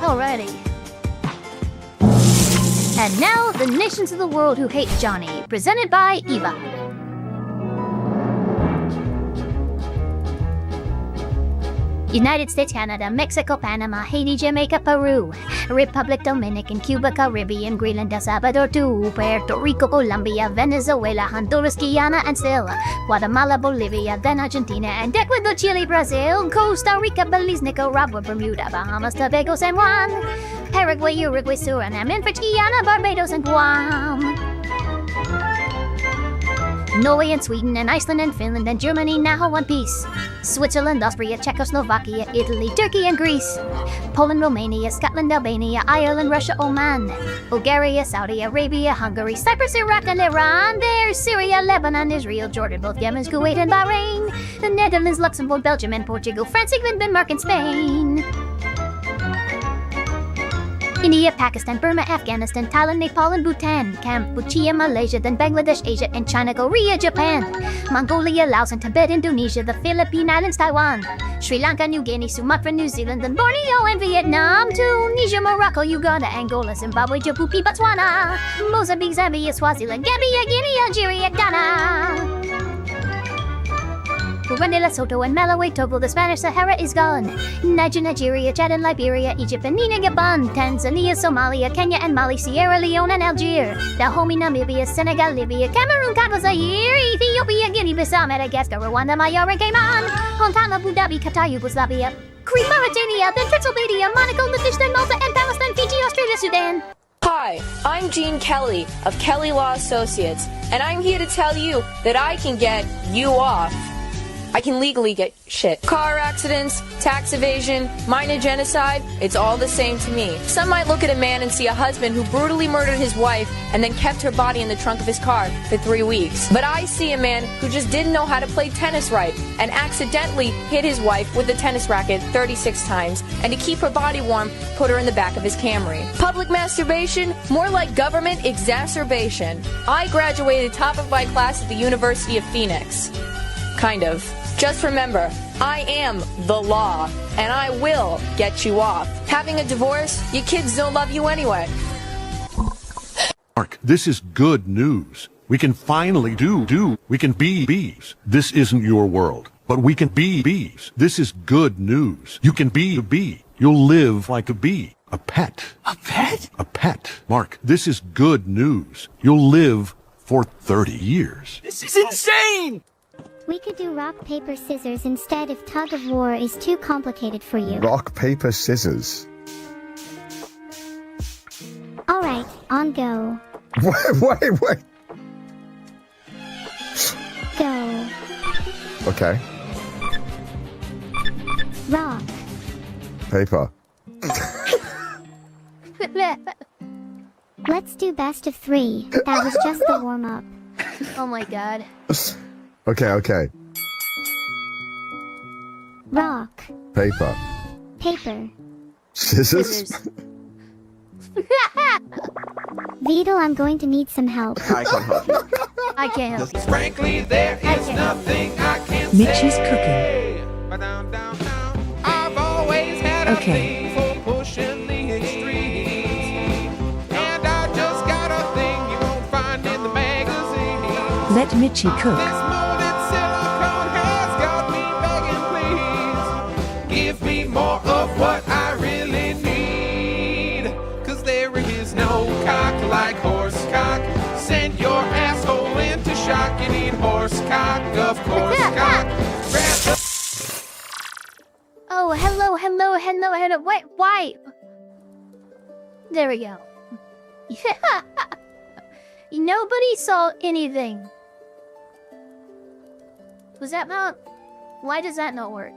Alrighty. And now, the nations of the world who hate Johnny, presented by Eva. United States, Canada, Mexico, Panama, Haiti, Jamaica, Peru, Republic Dominican, Cuba, Caribbean, Greenland, El Salvador, too, Puerto Rico, Colombia, Venezuela, Honduras, Guyana, and still Guatemala, Bolivia, then Argentina, and Ecuador, Chile, Brazil, Costa Rica, Belize, Nicaragua, Bermuda, Bahamas, Tobago, San Juan, Paraguay, Uruguay, Suriname, and French Guiana, Barbados, and Guam. Norway and Sweden and Iceland and Finland and Germany now one piece. Switzerland, Austria, Czechoslovakia, Italy, Turkey and Greece. Poland, Romania, Scotland, Albania, Ireland, Russia, Oman. Bulgaria, Saudi Arabia, Hungary, Cyprus, Iraq and Iran. There's Syria, Lebanon, Israel, Jordan, both Yemen, Kuwait and Bahrain. The Netherlands, Luxembourg, Belgium and Portugal, France, England, Denmark and Spain. India, Pakistan, Burma, Afghanistan, Thailand, Nepal and Bhutan, Cambodia, Malaysia, then Bangladesh, Asia and China, Korea, Japan, Mongolia, Laos and Tibet, Indonesia, the Philippine Islands, Taiwan, Sri Lanka, New Guinea, Sumatra, New Zealand, then Borneo and Vietnam, Tunisia, Morocco, Uganda, Angola, Zimbabwe, Djibouti, Botswana, Mozambique, Zambia, Swaziland, Gambia, Guinea, Algeria, Ghana. Burundi, Lesotho, and Malawi, Togo, the Spanish Sahara is gone. Niger, Nigeria, Chad and Liberia, Egypt, Benin, Gabon, Tanzania, Somalia, Kenya and Mali, Sierra Leone and Algiers, Dahomey, Namibia, Senegal, Libya, Cameroon, Congo, Zaire, Ethiopia, Guinea-Bissau, Madagascar, Rwanda, Majorca, Cayman, Montana, Abu Dhabi, Qatar, Yugoslavia, Crete, Mauritania, then Transylvania, Monaco, Liechtenstein, Malta, and Palestine, Fiji, Australia, Sudan. Hi, I'm Gene Kelly of Kelly Law Associates, and I'm here to tell you that I can get you off. I can legally get shit. Car accidents, tax evasion, minor genocide, it's all the same to me. Some might look at a man and see a husband who brutally murdered his wife and then kept her body in the trunk of his car for 3 weeks. But I see a man who just didn't know how to play tennis right and accidentally hit his wife with a tennis racket 36 times, and to keep her body warm, put her in the back of his Camry. Public masturbation? More like government exacerbation. I graduated top of my class at the University of Phoenix. Kind of. Just remember, I am the law, and I will get you off. Having a divorce, your kids don't love you anyway. Mark, this is good news. We can finally we can be bees. This isn't your world, but we can be bees. This is good news. You can be a bee. You'll live like a bee. A pet. A pet? A pet. Mark, this is good news. You'll live for 30 years. This is insane! We could do rock, paper, scissors instead if tug-of-war is too complicated for you. Rock, paper, scissors. Alright, on go. Wait. Go. Okay. Rock. Paper. Let's do best of 3. That was just the warm-up. Oh my god. Okay. Rock. Paper. Paper. Scissors? Beetle, I'm going to need some help. I can help you. I can't help you. Frankly, there is nothing I can Mitchie's say. I've always had a thing for pushing the extremes. And I just got a thing you won't find in the magazine. Let Mitchie cook. This molded silicone has got me begging, please. Give me more of what I really need. Cause there is no cock like horse cock. Send your asshole into shock. You need horse cock, of course, cock. Oh, hello. Wait, why? There we go. Yeah. Nobody saw anything. Was that not? Why does that not work?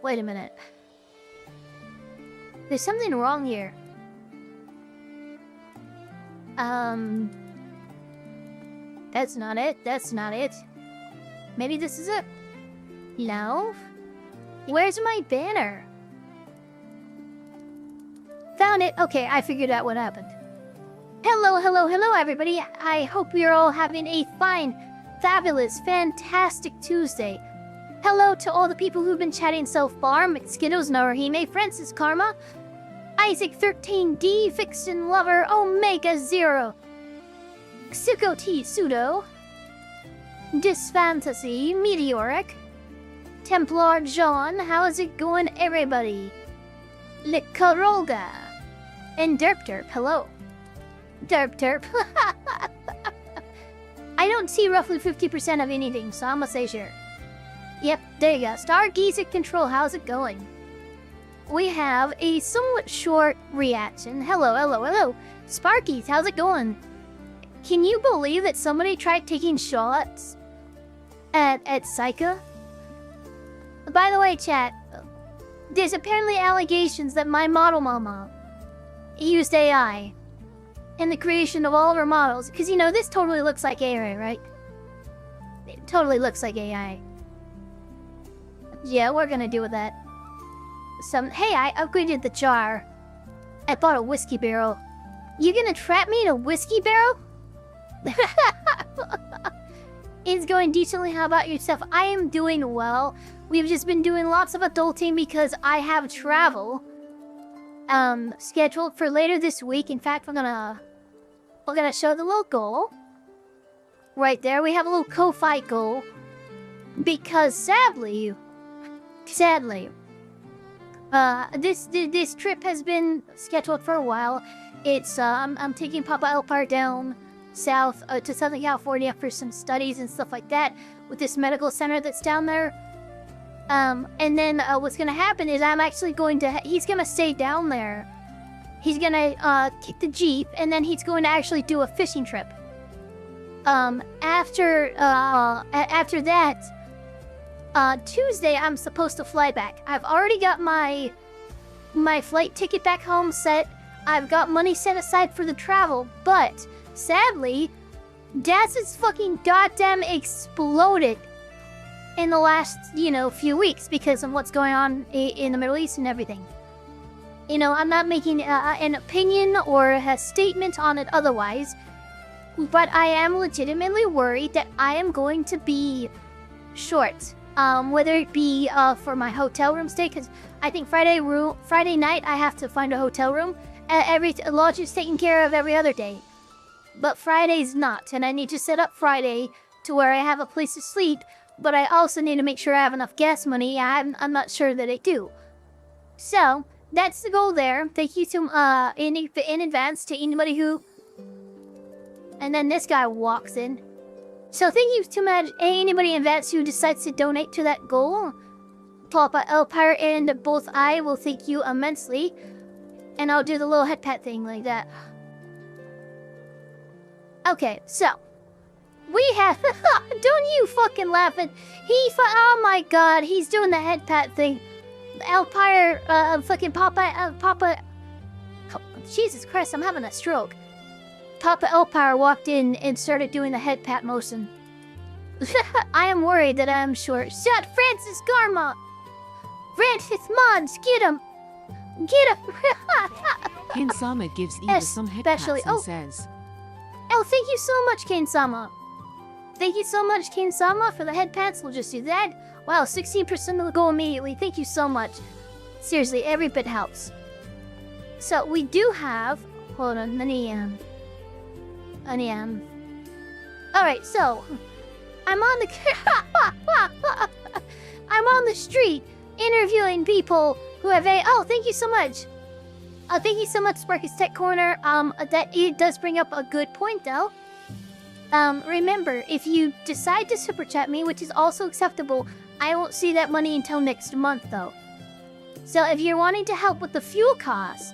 Wait a minute. There's something wrong here. That's not it. Maybe this is it. No? Where's my banner? Found it. Okay, I figured out what happened. Hello, everybody. I hope you're all having a fine, fabulous, fantastic Tuesday. Hello to all the people who've been chatting so far. Skittles, Narahime, Francis, Karma, Isaac 13D, Vixen Lover, Omega Zero, Xuko T Pseudo, Disfantasy, Meteoric, Templar John, how's it going, everybody? Likarolga, and Derp, hello. Derp. I don't see roughly 50% of anything, so I'm gonna say sure. Yep, there you go. Stargazer Control, how's it going? We have a somewhat short reaction. Hello. Sparkies, how's it going? Can you believe that somebody tried taking shots at Psycho? By the way, chat, there's apparently allegations that my model mama used AI in the creation of all of her models. Because, you know, this totally looks like AI, right? It totally looks like AI. Yeah, we're gonna deal with that. Hey, I upgraded the jar. I bought a whiskey barrel. You gonna trap me in a whiskey barrel? It's going decently. How about yourself? I am doing well. We've just been doing lots of adulting because I have travel scheduled for later this week. In fact, we're gonna show the little goal right there. We have a little co-fight goal because sadly, this trip has been scheduled for a while. It's I'm taking Papa Elfpire down south to Southern California for some studies and stuff like that with this medical center that's down there. And then what's gonna happen is I'm actually going to he's gonna stay down there. He's gonna keep the Jeep, and then he's going to actually do a fishing trip. After that, Tuesday I'm supposed to fly back. I've already got my flight ticket back home set. I've got money set aside for the travel, but sadly, Dad's fucking goddamn exploded in the last, few weeks because of what's going on in the Middle East and everything. I'm not making an opinion or a statement on it otherwise, but I am legitimately worried that I am going to be short. Whether it be for my hotel room stay, because I think Friday night I have to find a hotel room. Every lodge is taken care of every other day, but Friday's not, and I need to set up Friday to where I have a place to sleep. But I also need to make sure I have enough gas money. I'm not sure that I do. So that's the goal there. Thank you to in advance to anybody who. And then this guy walks in. So thank you to anybody in advance who decides to donate to that goal. Papa Elfpire and both I will thank you immensely. And I'll do the little head pat thing like that. Okay, so we have. Don't you fucking laugh at. Oh my god, he's doing the head pat thing. Elfpire, fucking Papa. Oh, Jesus Christ, I'm having a stroke. Papa Elfpire walked in and started doing the head pat motion. I am worried that I'm short. Shut Francis Garma! Francis Mons, get him! Get him! Kane-sama gives Eva some head pats and says, Oh, thank you so much, Kane-sama. Thank you so much, Kane-sama, for the head pats. We'll just do that. Wow, 16% will go immediately. Thank you so much. Seriously, every bit helps. So, we do have... Hold on, Alright, so... I'm on the street interviewing people who have Oh, thank you so much. Thank you so much, Sparky's Tech Corner. That it does bring up a good point, though. Remember, if you decide to super chat me, which is also acceptable, I won't see that money until next month, though. So if you're wanting to help with the fuel costs,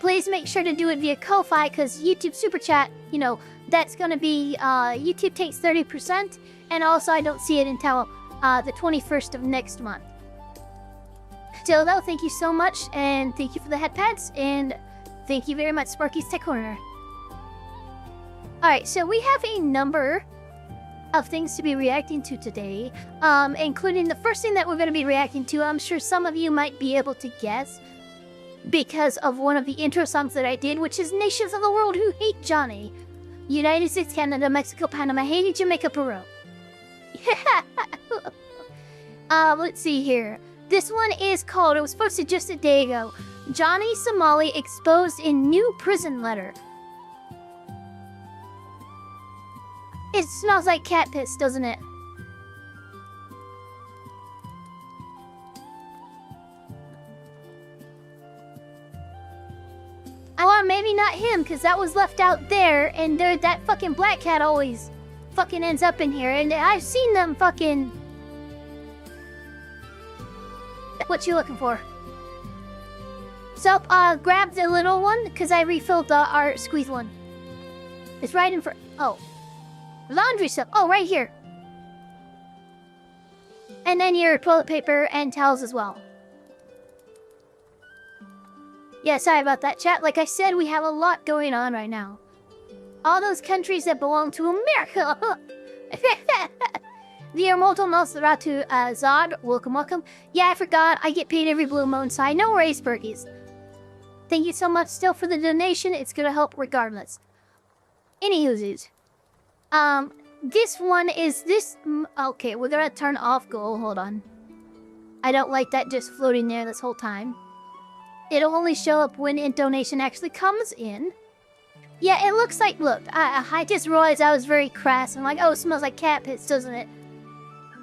please make sure to do it via Ko-Fi, because YouTube super chat, that's gonna be, YouTube takes 30%, and also I don't see it until the 21st of next month. Still though, thank you so much, and thank you for the head pads, and thank you very much, Sparky's Tech Corner. Alright, so we have a number of things to be reacting to today, including the first thing that we're going to be reacting to. I'm sure some of you might be able to guess because of one of the intro songs that I did, which is Nations of the World Who Hate Johnny. United States, Canada, Mexico, Panama, Haiti, Jamaica, Peru. Let's see here. This one is called, it was posted just a day ago, Johnny Somali exposed in new prison letter. It smells like cat piss, doesn't it? Or maybe not him, because that was left out there, and that fucking black cat always fucking ends up in here, and I've seen them fucking... What you looking for? So, grab the little one, because I refilled our squeeze one. It's right in front. Oh. Laundry stuff. Oh, right here. And then your toilet paper and towels as well. Yeah, sorry about that, chat. Like I said, we have a lot going on right now. All those countries that belong to America. The Immortal Nosferatu Zod, welcome, welcome. Yeah, I forgot. I get paid every blue moon, so I know where Ace Bergies. Thank you so much still for the donation. It's gonna help regardless. Anywho's. This one is this... Okay, we're gonna turn off goal. Hold on. I don't like that just floating there this whole time. It'll only show up when a donation actually comes in. Yeah, it looks like... Look, I just realized I was very crass. I'm like, oh, it smells like cat piss, doesn't it?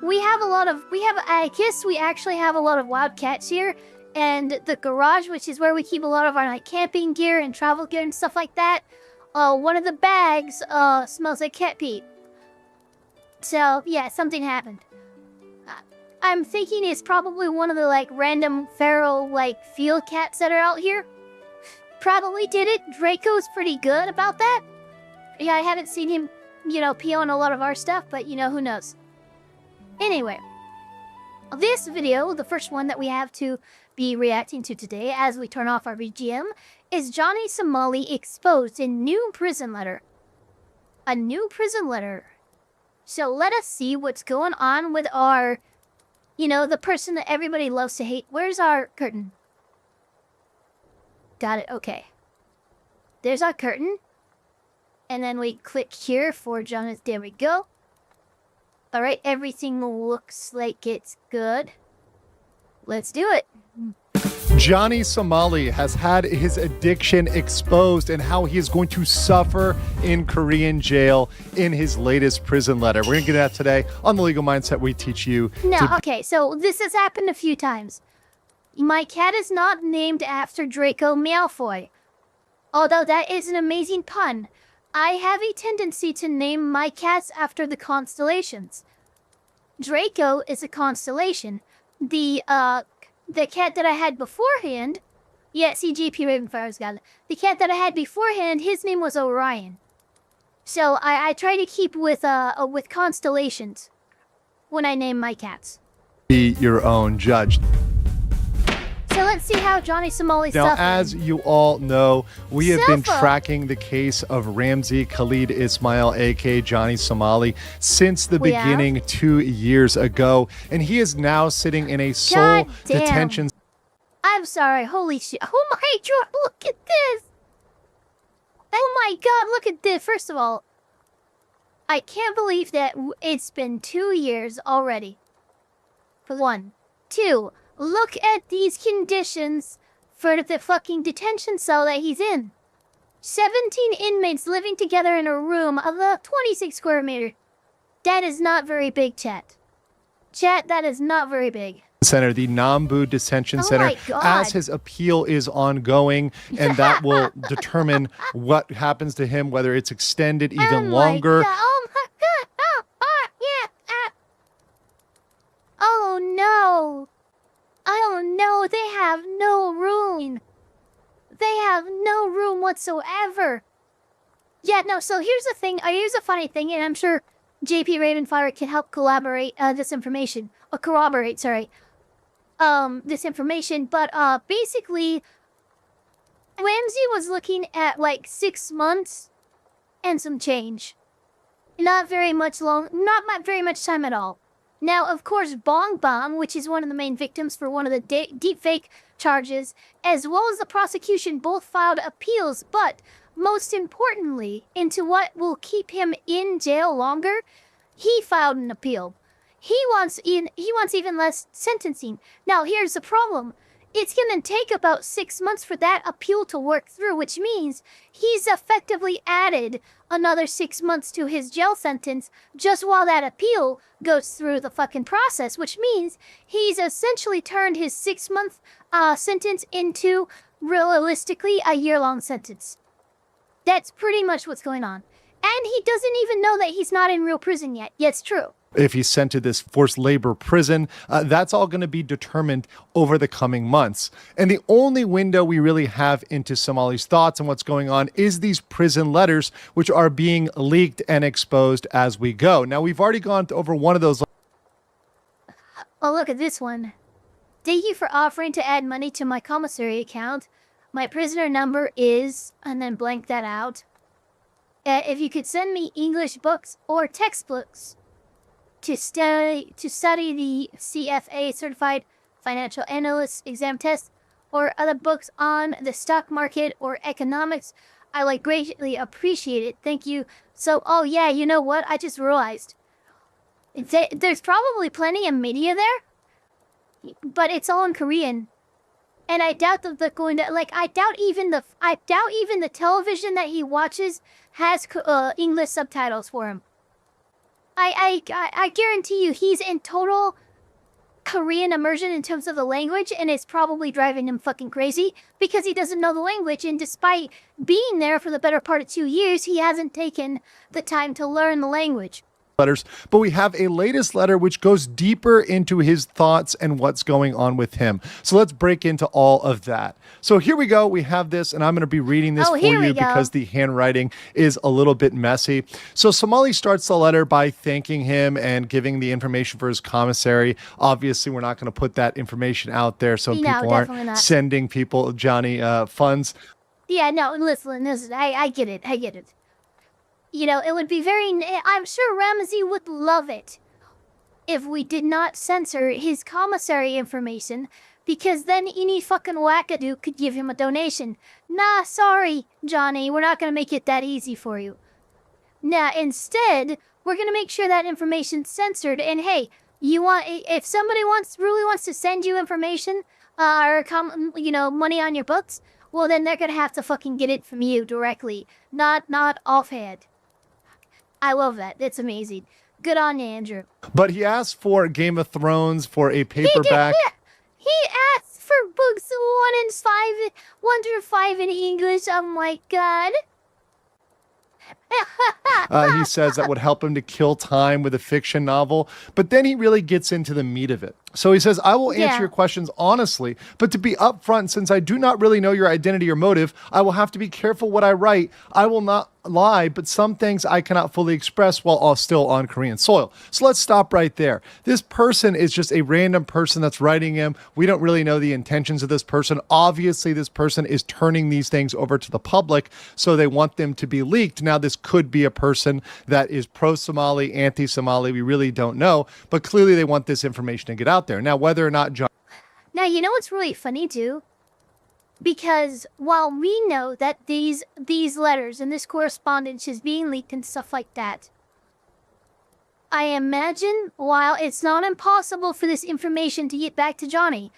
We have a lot of... I guess we actually have a lot of wild cats here. And the garage, which is where we keep a lot of our like camping gear and travel gear and stuff like that. One of the bags smells like cat pee. So, yeah, something happened. I'm thinking it's probably one of the, like, random feral, like, field cats that are out here. Probably did it. Draco's pretty good about that. Yeah, I haven't seen him, you know, pee on a lot of our stuff, but, you know, who knows. Anyway, this video, the first one that we have to be reacting to today as we turn off our BGM, is Johnny Somali exposed in new prison letter. A new prison letter. So let us see what's going on with our... You know, the person that everybody loves to hate. Where's our curtain? Got it, okay. There's our curtain. And then we click here for Jonas. There we go. Alright, everything looks like it's good. Let's do it. Johnny Somali has had his addiction exposed and how he is going to suffer in Korean jail in his latest prison letter. We're going to get that today on the Legal Mindset. We teach you. Okay, so this has happened a few times. My cat is not named after Draco Malfoy. Although that is an amazing pun. I have a tendency to name my cats after the constellations. Draco is a constellation. The cat that I had beforehand... Yeah, see, JP Ravenfire's got it. The cat that I had beforehand, his name was Orion. So I try to keep with constellations when I name my cats. Be your own judge. So let's see how Johnny Somali Now, suffered. as you all know, we have been tracking the case of Ramzi Khalid Ismail, aka Johnny Somali, since the beginning 2 years ago, and he is now sitting in a sole detention. I'm sorry, holy shit. Oh my god, look at this! Oh my god, look at this. First of all, I can't believe that it's been 2 years already. For one. Two, look at these conditions for the fucking detention cell that he's in. 17 inmates living together in a room of a 26 square meter. That is not very big, chat. Chat, that is not very big. Center, the Nambu Detention Center, as his appeal is ongoing, and that will determine what happens to him, whether it's extended even longer. Oh my god! Oh no! Oh no, they have no room! They have no room whatsoever! Yeah, no, so here's the thing, here's a funny thing, and I'm sure JP Ravenfire can help collaborate this information, or corroborate, sorry, this information, but basically, Ramsey was looking at like 6 months and some change. Not very much very much time at all. Now, of course, Bong Bong, which is one of the main victims for one of the deepfake charges, as well as the prosecution, both filed appeals, but most importantly, into what will keep him in jail longer, he filed an appeal. He wants even less sentencing. Now, here's the problem. it's going to take about 6 months for that appeal to work through, which means he's effectively added another 6 months to his jail sentence just while that appeal goes through the fucking process, which means he's essentially turned his 6-month sentence into, realistically, a year-long sentence. That's pretty much what's going on. And he doesn't even know that he's not in real prison yet. Yeah, it's true. If he's sent to this forced labor prison, that's all going to be determined over the coming months. And the only window we really have into Somali's thoughts and what's going on is these prison letters, which are being leaked and exposed as we go. Now, we've already gone over one of those. Oh, look at this one. Thank you for offering to add money to my commissary account. My prisoner number is, and then blank that out. If you could send me English books or textbooks to study the CFA Certified Financial Analyst exam test, or other books on the stock market or economics, I would greatly appreciate it. Thank you. So, oh yeah, you know what? I just realized. There's probably plenty of media there, but it's all in Korean. And I doubt that they're going to, like, I doubt even the television that he watches has English subtitles for him. I guarantee you he's in total Korean immersion in terms of the language, and it's probably driving him fucking crazy because he doesn't know the language, and despite being there for the better part of 2 years, he hasn't taken the time to learn the language. Letters, but we have a latest letter which goes deeper into his thoughts and what's going on with him. So let's break into all of that. So here we go. We have this, and I'm going to be reading this for you because the handwriting is a little bit messy. So Somali starts the letter by thanking him and giving the information for his commissary. Obviously, we're not going to put that information out there so people aren't sending people Johnny funds. Yeah, no, listen, I get it. You know, it would be I'm sure Ramsey would love it if we did not censor his commissary information, because then any fucking wackadoo could give him a donation. Nah, sorry, Johnny, we're not going to make it that easy for you. Nah, instead, we're going to make sure that information's censored, and hey, if somebody really wants to send you information, or money on your books, well then they're going to have to fucking get it from you directly, not offhand. I love that. That's amazing. Good on you, Andrew. But he asked for Game of Thrones for a paperback. He asked for books 1 through 5 in English. Oh my god. He says that would help him to kill time with a fiction novel, but then he really gets into the meat of it. So he says, I will answer your questions honestly, but to be upfront, since I do not really know your identity or motive, I will have to be careful what I write. I will not lie, but some things I cannot fully express while still on Korean soil. So let's stop right there. This person is just a random person that's writing him. We don't really know the intentions of this person. Obviously, this person is turning these things over to the public, so they want them to be leaked. Now, this could be a person that is pro-Somali, anti-Somali. We really don't know, but clearly they want this information to get out there. Now, whether or not John... Now, you know what's really funny, too? Because while we know that these letters and this correspondence is being leaked and stuff like that, I imagine while it's not impossible for this information to get back to Johnny,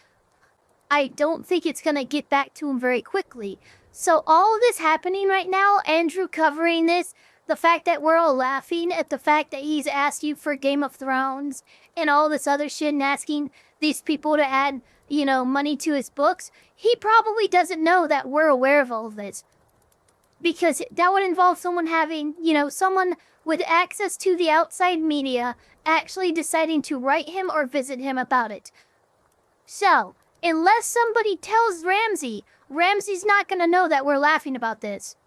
I don't think it's going to get back to him very quickly. So all of this happening right now, Andrew covering this, the fact that we're all laughing at the fact that he's asked you for Game of Thrones and all this other shit and asking these people to add, money to his books, he probably doesn't know that we're aware of all of this. Because that would involve someone having, someone with access to the outside media actually deciding to write him or visit him about it. So, unless somebody tells Ramsey, Ramsey's not going to know that we're laughing about this.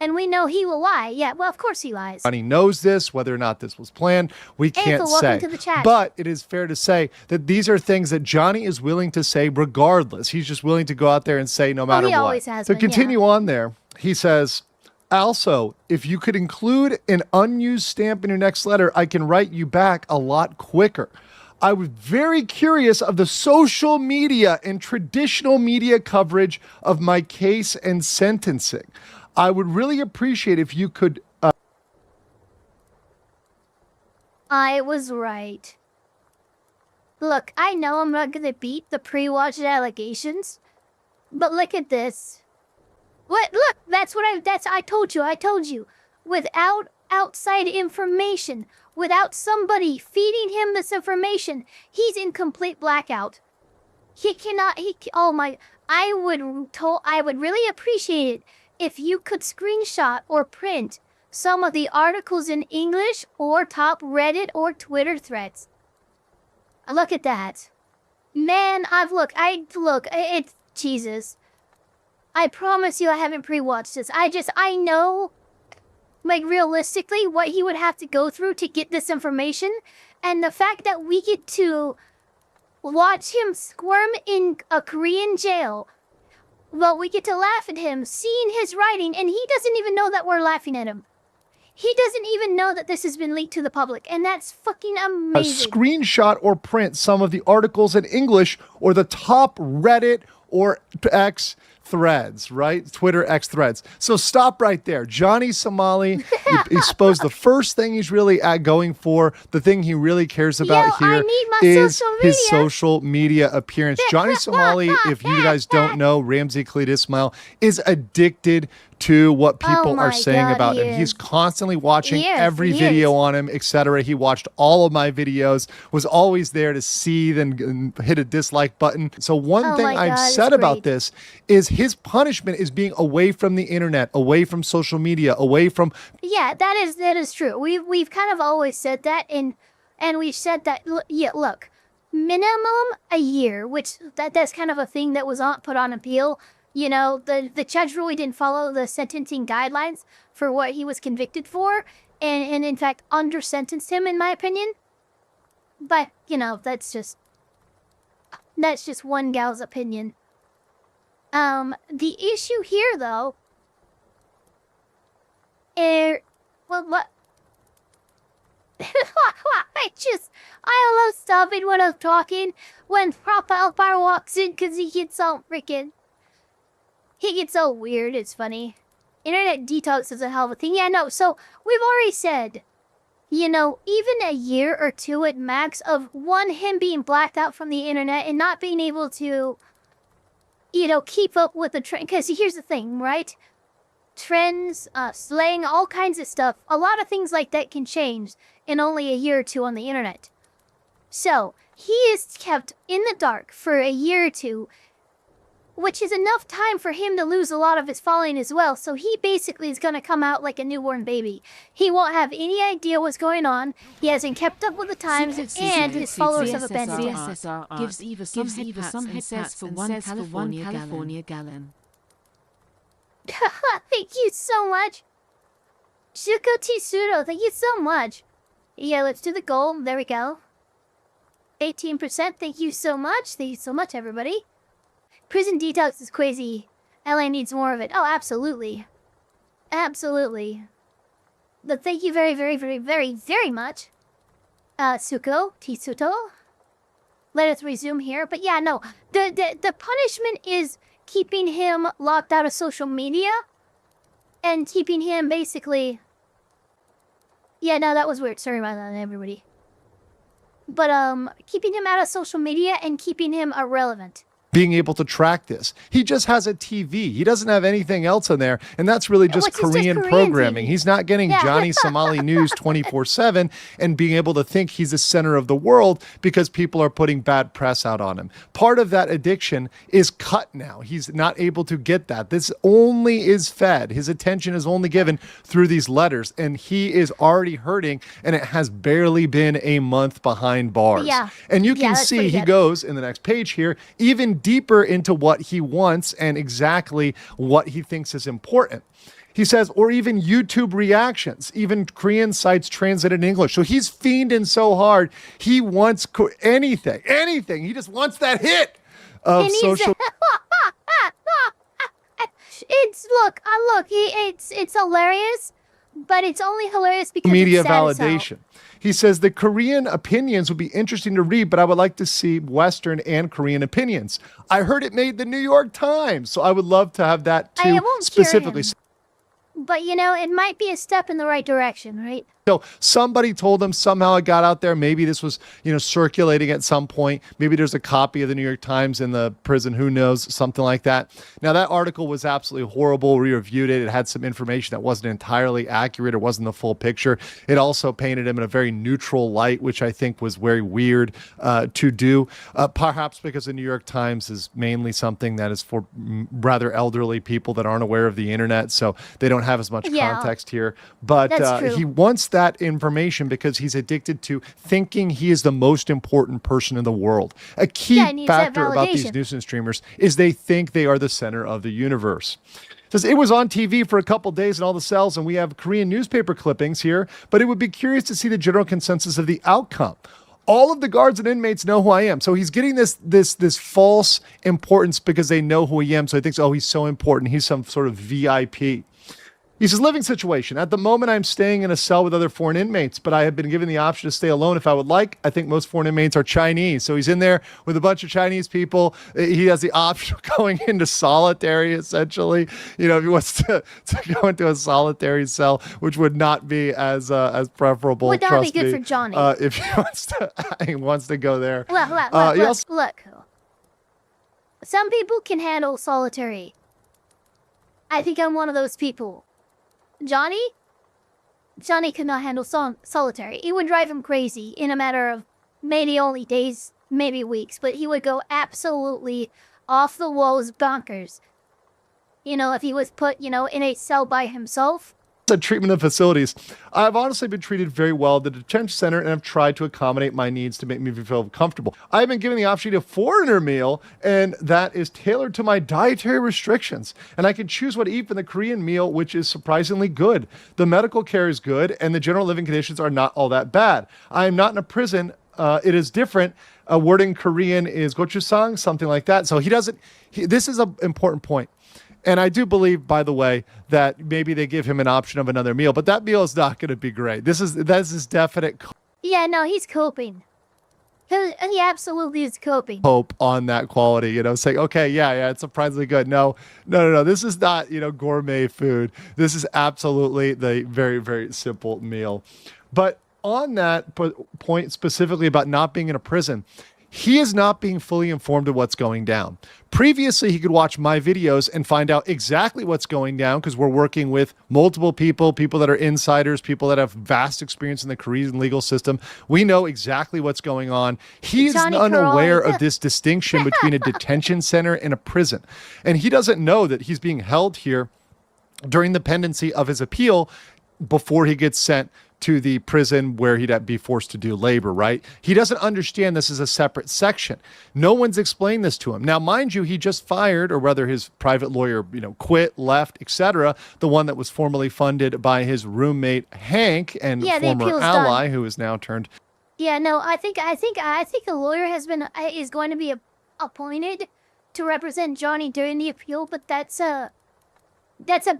And we know he will lie. Yeah, well, of course he lies. Johnny knows this. Whether or not this was planned, we can't say. To the chat. But it is fair to say that these are things that Johnny is willing to say regardless. He's just willing to go out there and say no matter what. He always has So been, continue on there. He says, also, if you could include an unused stamp in your next letter, I can write you back a lot quicker. I was very curious of the social media and traditional media coverage of my case and sentencing. I would really appreciate if you could... I was right. Look, I know I'm not gonna beat the pre-watched allegations, but look at this. What? Look, I told you. Without outside information, without somebody feeding him this information, he's in complete blackout. I would really appreciate it if you could screenshot or print some of the articles in English or top Reddit or Twitter threads. Look at that. Man, it's Jesus. I promise you I haven't pre-watched this. I know, like, realistically what he would have to go through to get this information, and the fact that we get to watch him squirm in a Korean jail, well, we get to laugh at him, seeing his writing, and he doesn't even know that we're laughing at him. He doesn't even know that this has been leaked to the public, and that's fucking amazing. A screenshot or print some of the articles in English or the top Reddit or X threads, right? Twitter X threads. So stop right there. Johnny Somali exposed the first thing he's really going for. The thing he really cares about here is his social media appearance. Johnny Somali, if you guys don't know, Ramsey Khalid Ismail is addicted to what people are saying about him. He's constantly watching every video on him, etc. He watched all of my videos, was always there to see, then hit a dislike button. So one thing I've said about this is his punishment is being away from the internet, away from social media, away from... Yeah, that is true. We've kind of always said that, and we've said that, look, minimum a year, which that's kind of a thing that was put on appeal. You know, the judge really didn't follow the sentencing guidelines for what he was convicted for, and in fact under-sentenced him, in my opinion. But, you know, that's just one gal's opinion. The issue here, though, what? I love stopping when I'm talking when proper Elfpire walks in because he gets all weird. It's funny. Internet detox is a hell of a thing. Yeah, no, so we've already said, you know, even a year or two at max of him being blacked out from the internet and not being able to, you know, keep up with the trend. Because here's the thing, right? Trends, slang, all kinds of stuff. A lot of things like that can change in only a year or two on the internet. So he is kept in the dark for a year or two, which is enough time for him to lose a lot of his following as well. So he basically is going to come out like a newborn baby. He won't have any idea what's going on. He hasn't kept up with the times, and his followers have abandoned him. Gives Eva some head pats for one California gallon. Thank you so much. Shuko Tsuro, thank you so much. Yeah, let's do the goal. There we go. 18%, thank you so much. Thank you so much, everybody. Prison detox is crazy. LA needs more of it. Oh, absolutely. Absolutely. But thank you very, very, very, very, very much. Suko, Tisuto. Let us resume here. But yeah, no. The punishment is keeping him locked out of social media. And keeping him basically... Yeah, no, that was weird. Sorry about that, everybody. But, keeping him out of social media and keeping him irrelevant. Being able to track this. He just has a TV. He doesn't have anything else in there. And that's really just Korean programming. He's not getting Johnny Somali news 24/7 and being able to think he's the center of the world because people are putting bad press out on him. Part of that addiction is cut now. He's not able to get that. This only is fed. His attention is only given through these letters. And he is already hurting, and it has barely been a month behind bars. Yeah. And you can see he goes in the next page here, even deeper into what he wants and exactly what he thinks is important. He says, or even YouTube reactions, even Korean sites translated in English. So he's fiending so hard. He wants anything. He just wants that hit of social. It's hilarious, but it's only hilarious because media it's sad validation. He says the Korean opinions would be interesting to read, but I would like to see Western and Korean opinions. I heard it made the New York Times, so I would love to have that too, specifically. But, you know, it might be a step in the right direction, right? So somebody told him, somehow it got out there. Maybe this was, circulating at some point. Maybe there's a copy of the New York Times in the prison. Who knows? Something like that. Now, that article was absolutely horrible. We reviewed it. It had some information that wasn't entirely accurate or wasn't the full picture. It also painted him in a very neutral light, which I think was very weird to do. Perhaps because the New York Times is mainly something that is for rather elderly people that aren't aware of the internet, so they don't have as much context here. But he wants that information because he's addicted to thinking he is the most important person in the world. A key factor about these nuisance streamers is they think they are the center of the universe. Says it was on TV for a couple days in all the cells, and we have Korean newspaper clippings here, but it would be curious to see the general consensus of the outcome. All of the guards and inmates know who I am. So he's getting this false importance because they know who I am. So he thinks, oh, he's so important. He's some sort of VIP. He says, living situation. At the moment, I'm staying in a cell with other foreign inmates, but I have been given the option to stay alone if I would like. I think most foreign inmates are Chinese. So he's in there with a bunch of Chinese people. He has the option of going into solitary, essentially. If he wants to go into a solitary cell, which would not be as preferable. Would not be good for Johnny. If he wants to go there. Look. Some people can handle solitary. I think I'm one of those people. Johnny could not handle solitary. It would drive him crazy in a matter of maybe only days, maybe weeks, but he would go absolutely off the walls bonkers. If he was put, in a cell by himself. Treatment of facilities. I've honestly been treated very well at the detention center and have tried to accommodate my needs to make me feel comfortable. I've been given the option to eat a foreigner meal, and that is tailored to my dietary restrictions. And I can choose what to eat from the Korean meal, which is surprisingly good. The medical care is good, and the general living conditions are not all that bad. I am not in a prison. It is different. A word in Korean is gochujang, something like that. So this is an important point. And I do believe, by the way, that maybe they give him an option of another meal, but that meal is not going to be great. This is definite. Yeah, no, he's coping. He absolutely is coping. Hope on that quality, saying, okay, yeah, it's surprisingly good. No. This is not, gourmet food. This is absolutely the very, very simple meal. But on that point specifically about not being in a prison, he is not being fully informed of what's going down. Previously, he could watch my videos and find out exactly what's going down because we're working with multiple people that are insiders, people that have vast experience in the Korean legal system. We know exactly what's going on. He is unaware of this distinction between a detention center and a prison. And he doesn't know that he's being held here during the pendency of his appeal before he gets sent to the prison where he'd be forced to do labor, right? He doesn't understand this is a separate section. No one's explained this to him. Now, mind you, he just fired, or rather his private lawyer, quit, left, etc. The one that was formerly funded by his roommate, Hank, and former ally, who is now turned. Yeah, no, I think the lawyer is going to be appointed to represent Johnny during the appeal, but that's a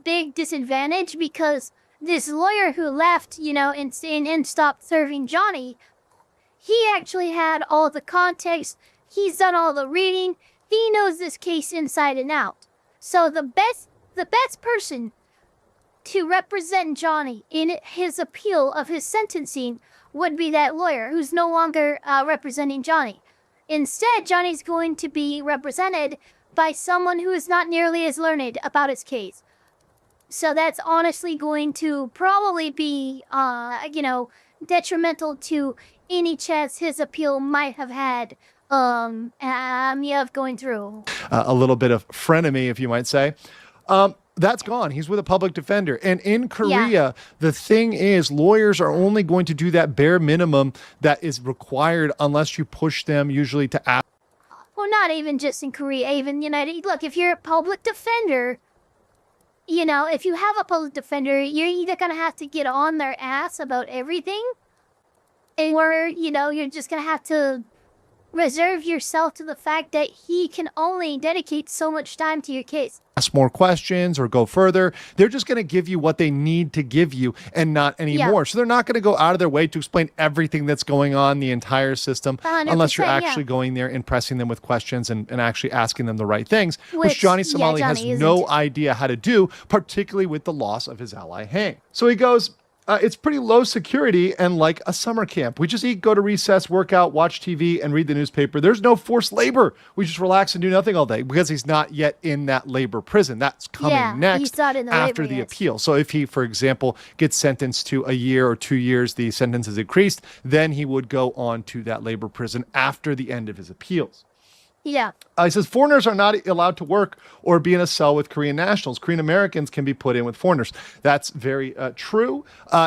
big disadvantage because this lawyer who left, and stopped serving Johnny, he actually had all the context. He's done all the reading. He knows this case inside and out. So the best person to represent Johnny in his appeal of his sentencing would be that lawyer who's no longer representing Johnny. Instead, Johnny's going to be represented by someone who is not nearly as learned about his case. So that's honestly going to probably be, detrimental to any chance his appeal might have had of going through. A little bit of frenemy, if you might say. That's gone. He's with a public defender. And in Korea, the thing is, lawyers are only going to do that bare minimum that is required unless you push them usually to ask. Well, not even just in Korea, even United. Look, if you're a public defender, if you have a public defender, you're either going to have to get on their ass about everything, or, you're just going to have to reserve yourself to the fact that he can only dedicate so much time to your case. Ask more questions or go further. They're just going to give you what they need to give you and not any more. So they're not going to go out of their way to explain everything that's going on, the entire system, unless you're actually going there and pressing them with questions and actually asking them the right things, which Johnny Somali has no idea how to do, particularly with the loss of his ally Hank. So he goes, it's pretty low security and like a summer camp. We just eat, go to recess, work out, watch TV, and read the newspaper. There's no forced labor. We just relax and do nothing all day because he's not yet in that labor prison. That's coming next after the appeal. So if he, for example, gets sentenced to a year or 2 years, the sentence is increased, then he would go on to that labor prison after the end of his appeals. Yeah. He says foreigners are not allowed to work or be in a cell with Korean nationals. Korean Americans can be put in with foreigners. That's very true.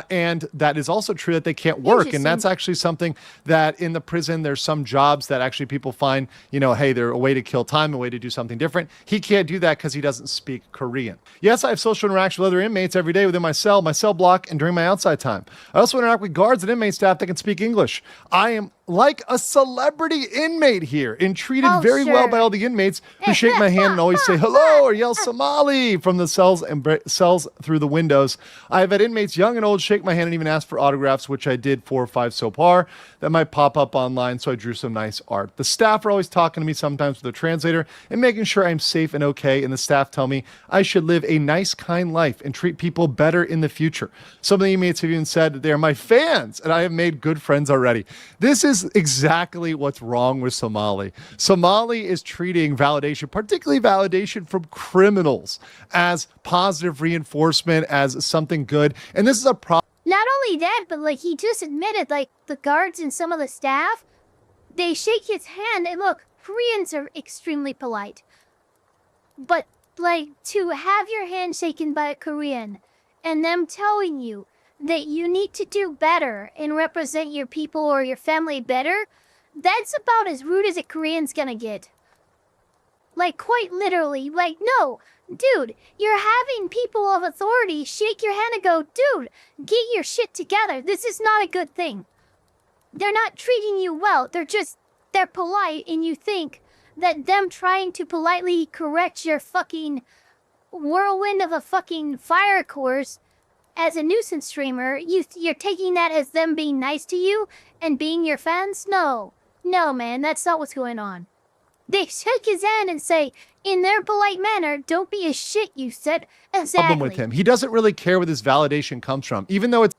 And that is also true that they can't work. And that's actually something that in the prison, there's some jobs that actually people find, you know, hey, they're a way to kill time, a way to do something different. He can't do that because he doesn't speak Korean. Yes, I have social interaction with other inmates every day within my cell block, and during my outside time. I also interact with guards and inmate staff that can speak English. I am like a celebrity inmate here and treated very well by all the inmates who shake my hand and always say hello or yell Somali from the cells and cells through the windows. I have had inmates young and old shake my hand and even ask for autographs, which I did 4 or 5 so far. That might pop up online, so I drew some nice art. The staff are always talking to me, sometimes with a translator, and making sure I'm safe and okay, and the staff tell me I should live a nice, kind life and treat people better in the future. Some of the inmates have even said that they are my fans, and I have made good friends already. This is exactly what's wrong with Somali. Somali is treating validation, particularly validation from criminals, as positive reinforcement, as something good. And this is a problem. Not only that, but like he just admitted, like the guards and some of the staff, they shake his hand. And look, Koreans are extremely polite. But like to have your hand shaken by a Korean and them telling you that you need to do better and represent your people or your family better, that's about as rude as a Korean's gonna get. Like, quite literally, like, no, dude, you're having people of authority shake your hand and go, dude, get your shit together. This is not a good thing. They're not treating you well. They're polite, and you think that them trying to politely correct your fucking whirlwind of a fucking fire course as a nuisance streamer, you're taking that as them being nice to you and being your fans? No, man, that's not what's going on. They shake his hand and say, in their polite manner, don't be a shit, you said. Exactly. Problem with him. He doesn't really care where this validation comes from, even though it's...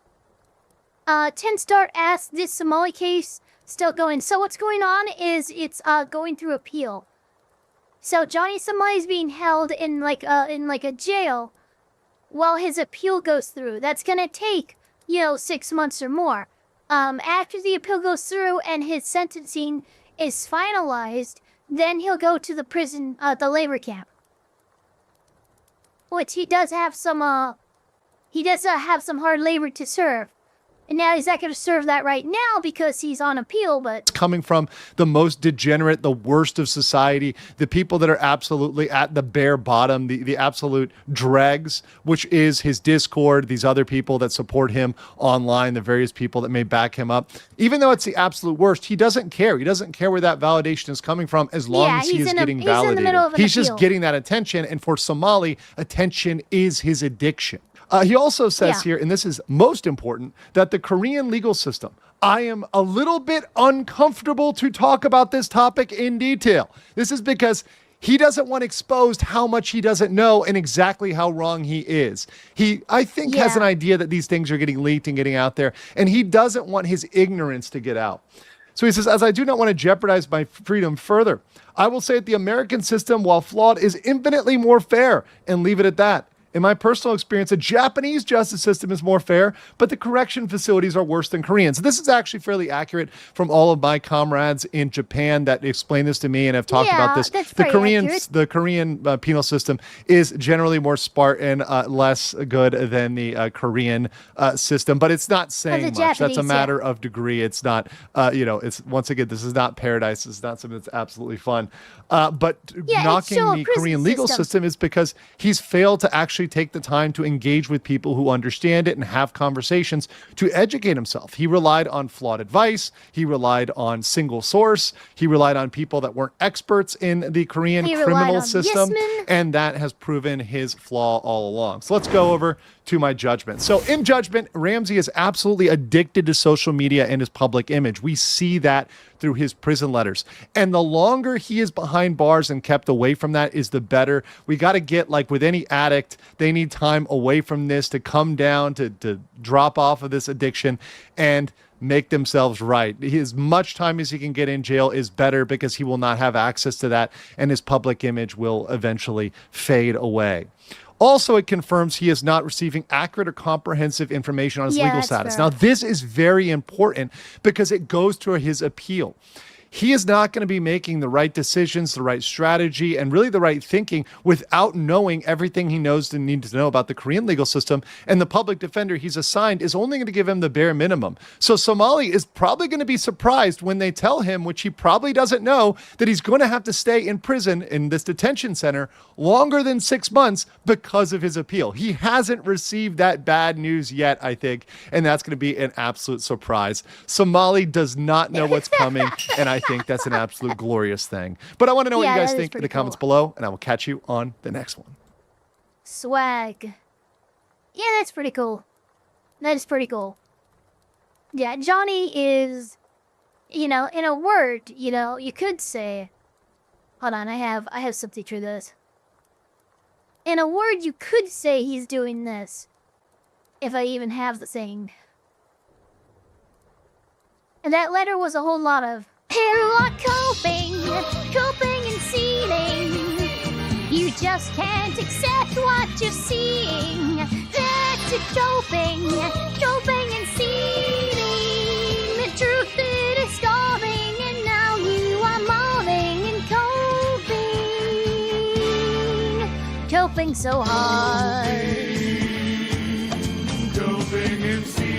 10 Star asks, this Somali case still going. So what's going on is it's going through appeal. So Johnny Somali is being held in like a jail while his appeal goes through. That's gonna take, 6 months or more. After the appeal goes through and his sentencing is finalized, then he'll go to the prison, the labor camp. Which he does have some hard labor to serve. And now he's not going to serve that right now because he's on appeal, but... It's coming from the most degenerate, the worst of society, the people that are absolutely at the bare bottom, the absolute dregs, which is his Discord, these other people that support him online, the various people that may back him up. Even though it's the absolute worst, he doesn't care. He doesn't care where that validation is coming from as long as he is getting validated. He's just getting that attention, and for Somali, attention is his addiction. He also says here, and this is most important, that the Korean legal system, I am a little bit uncomfortable to talk about this topic in detail. This is because he doesn't want exposed how much he doesn't know and exactly how wrong he is. He, I think, has an idea that these things are getting leaked and getting out there, and he doesn't want his ignorance to get out. So he says, as I do not want to jeopardize my freedom further, I will say that the American system, while flawed, is infinitely more fair, and leave it at that. In my personal experience, a Japanese justice system is more fair, but the correction facilities are worse than Korean. So this is actually fairly accurate from all of my comrades in Japan that explain this to me and have talked about this. The Korean penal system is generally more Spartan, less good than the Korean system, but it's not saying much. Japanese, that's a matter of degree. It's not, it's once again, this is not paradise. It's not something that's absolutely fun. But knocking the Korean legal system is because he's failed to actually take the time to engage with people who understand it and have conversations to educate himself. He relied on flawed advice. He relied on single source. He relied on people that weren't experts in the Korean criminal system. And that has proven his flaw all along. So let's go over to my judgment. So in judgment, Ramsey is absolutely addicted to social media and his public image. We see that through his prison letters. And the longer he is behind bars and kept away from that is the better. We got to get, like with any addict, they need time away from this to come down, to drop off of this addiction and make themselves right. As much time as he can get in jail is better because he will not have access to that and his public image will eventually fade away. Also, it confirms he is not receiving accurate or comprehensive information on his legal status. Now, this is very important because it goes to his appeal. He is not going to be making the right decisions, the right strategy, and really the right thinking without knowing everything he knows and needs to know about the Korean legal system. And the public defender he's assigned is only going to give him the bare minimum. So Somali is probably going to be surprised when they tell him, which he probably doesn't know, that he's going to have to stay in prison in this detention center longer than 6 months because of his appeal. He hasn't received that bad news yet, I think, and that's going to be an absolute surprise. Somali does not know what's coming, and I think that's an absolute glorious thing. But I want to know what you guys think in the comments below, and I will catch you on the next one. Swag. Yeah, that's pretty cool. That is pretty cool. Yeah, Johnny is, you know, in a word, you know, you could say, hold on, I have something to this. In a word, you could say he's doing this, if I even have the thing. And that letter was a whole lot of, here are coping and sealing. You just can't accept what you're seeing. That's it, coping and sealing. The truth it is scoring, and now you are mourning and coping so hard. Coping and sealing.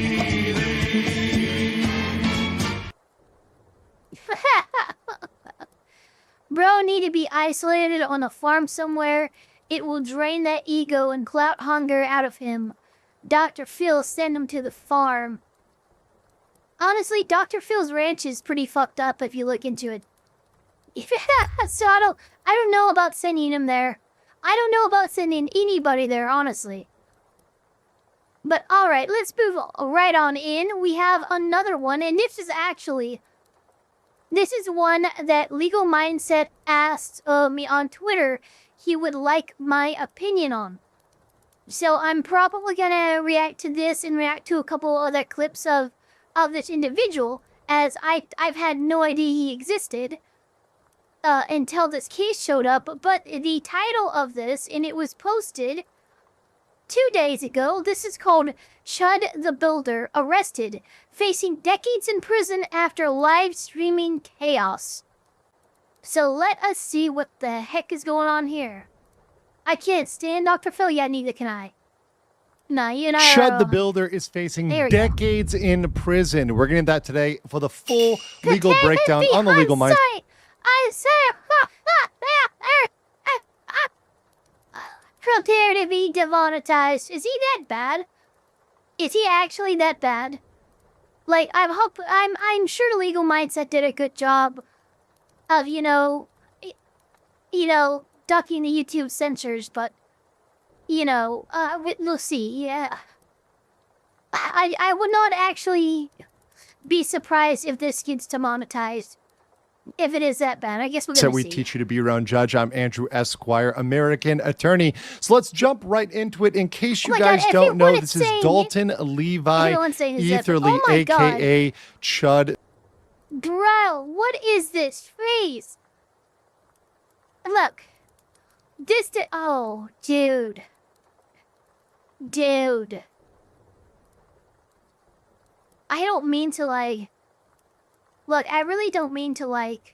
Bro need to be isolated on a farm somewhere. It will drain that ego and clout hunger out of him. Dr. Phil, send him to the farm. Honestly, Dr. Phil's ranch is pretty fucked up if you look into it. So I don't know about sending him there. I don't know about sending anybody there, honestly. But alright, let's move right on in. We have another one, and this is one that LegalMindset asked me on Twitter he would like my opinion on. So I'm probably gonna react to this and react to a couple other clips of this individual, as I've had no idea he existed until this case showed up. But the title of this, and it was posted 2 days ago, this is called Chud the Builder Arrested, Facing Decades in Prison After Live Streaming Chaos. So let us see what the heck is going on here. I can't stand Dr. Phil, yeah, neither can I. Nah, you and I Chud the Builder is facing decades in prison. We're getting that today for the full legal breakdown on the Legal Mindset. I say, prepare to be demonetized. Is he that bad? Is he actually that bad? Like, I'm sure Legal Mindset did a good job of, you know, ducking the YouTube censors, but, you know, we'll see, yeah. I would not actually be surprised if this gets demonetized. If it is that bad, I guess we're going to see. So we teach you to be your own judge. I'm Andrew Esquire, American attorney. So let's jump right into it. In case you guys don't know, this is Dalton Levi Etherly, a.k.a. Chud. Bro, what is this face? Look. Oh, dude. Dude. I don't mean to, like... Look, I really don't mean to, like,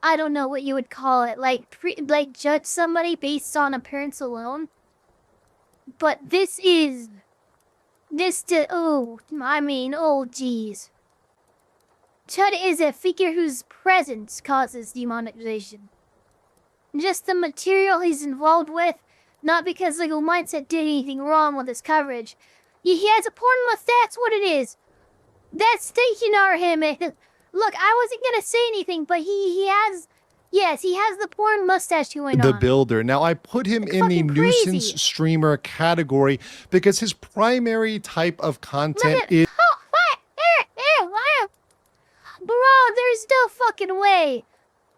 I don't know what you would call it, like, judge somebody based on appearance alone. But oh, geez. Chud is a figure whose presence causes demonetization. Just the material he's involved with, not because Legal Mindset did anything wrong with his coverage. He has a porn list, that's what it is. That's stationary him. Look, I wasn't gonna say anything, but he has Yes, he has the porn mustache going the on. Builder. Now, I put him in the fucking crazy. nuisance streamer category because his primary type of Look content at is Bro, there's no fucking way.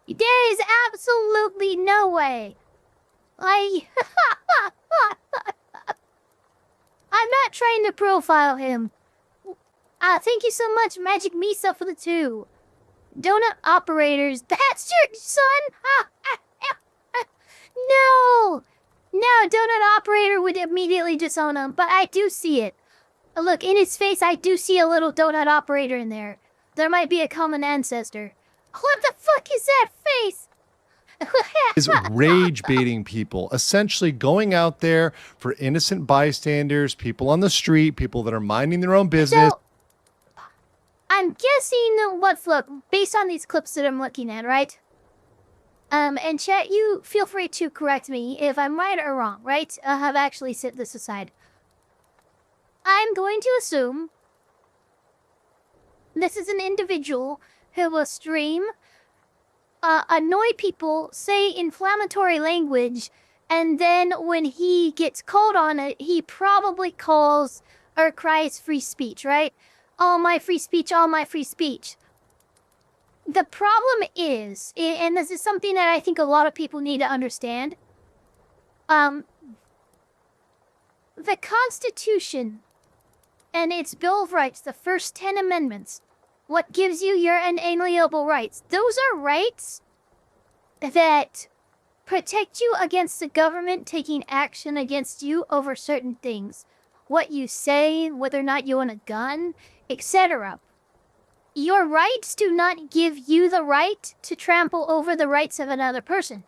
There is absolutely no way. I'm not trying to profile him. Thank you so much, Magic Misa, for the 2. Donut operators. That's your son? No! No, donut operator would immediately disown him, but I do see it. Look, in his face, I do see a little donut operator in there. There might be a common ancestor. What the fuck is that face? is rage baiting people, essentially going out there for innocent bystanders, people on the street, people that are minding their own business. So, I'm guessing look, based on these clips that I'm looking at, right? And chat, you feel free to correct me if I'm right or wrong, right? I have actually set this aside. I'm going to assume this is an individual who will stream, annoy people, say inflammatory language, and then when he gets called on it, he probably calls or cries free speech, right? All my free speech, all my free speech. The problem is, and this is something that I think a lot of people need to understand, the Constitution and its Bill of Rights, the first 10 amendments, what gives you your inalienable rights, those are rights that protect you against the government taking action against you over certain things. What you say, whether or not you own a gun, etc. Your rights do not give you the right to trample over the rights of another person.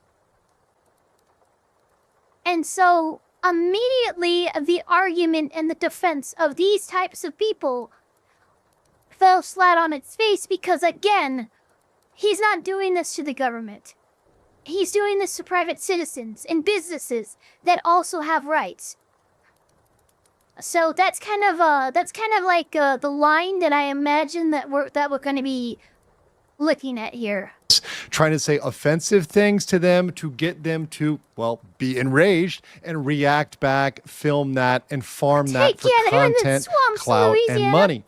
And so, immediately, the argument and the defense of these types of people fell flat on its face because, again, he's not doing this to the government. He's doing this to private citizens and businesses that also have rights. So that's kind of like the line that I imagine that we're going to be looking at here. Trying to say offensive things to them to get them to, well, be enraged and react back, film that, and farm that for content, clout, and money.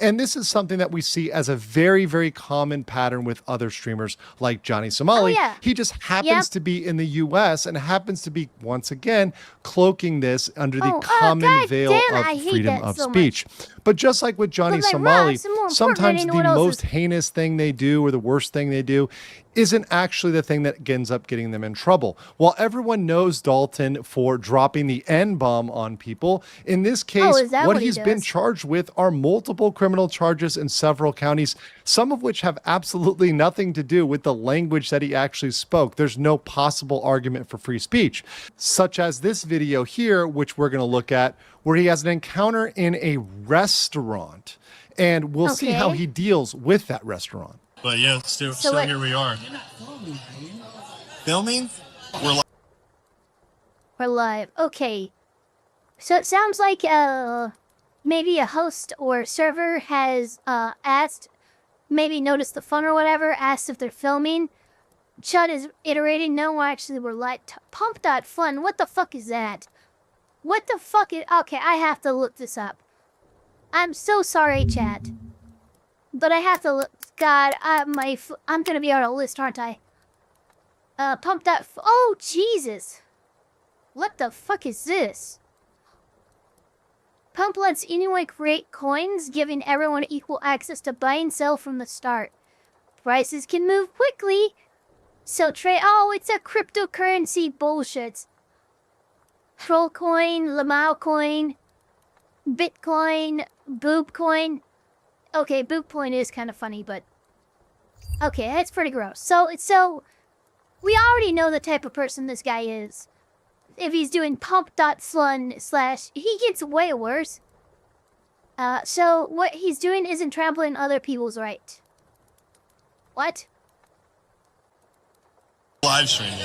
And this is something that we see as a very, very common pattern with other streamers like Johnny Somali. Oh, yeah. He just happens to be in the US and happens to be, once again, cloaking this under the common veil of freedom of speech. But just like with Johnny Somali, sometimes the most heinous thing they do or the worst thing they do isn't actually the thing that ends up getting them in trouble. While everyone knows Dalton for dropping the N-bomb on people, in this case, what he's been charged with are multiple criminal charges in several counties, some of which have absolutely nothing to do with the language that he actually spoke. There's no possible argument for free speech, such as this video here, which we're going to look at, where he has an encounter in a restaurant, and we'll see how he deals with that restaurant. But yeah, still here we are. Filming? We're live. Okay. So it sounds like maybe a host or server has asked, maybe noticed the phone or whatever, asked if they're filming. Chud is iterating, no, actually we're live. Pump.fun, what the fuck is that? What the fuck is... Okay, I have to look this up. I'm so sorry, chat. But I have to look... God, I'm gonna be on a list, aren't I? Oh, Jesus! What the fuck is this? Pump lets anyone create coins, giving everyone equal access to buy and sell from the start. Prices can move quickly, so trade... Oh, it's a cryptocurrency bullshit. Troll coin, Lamau coin, Bitcoin, Boob coin. Okay, Boob coin is kind of funny, but... Okay, that's pretty gross. So, we already know the type of person this guy is. If he's doing pump.slun / he gets way worse. So what he's doing isn't trampling other people's right. What? Live streaming.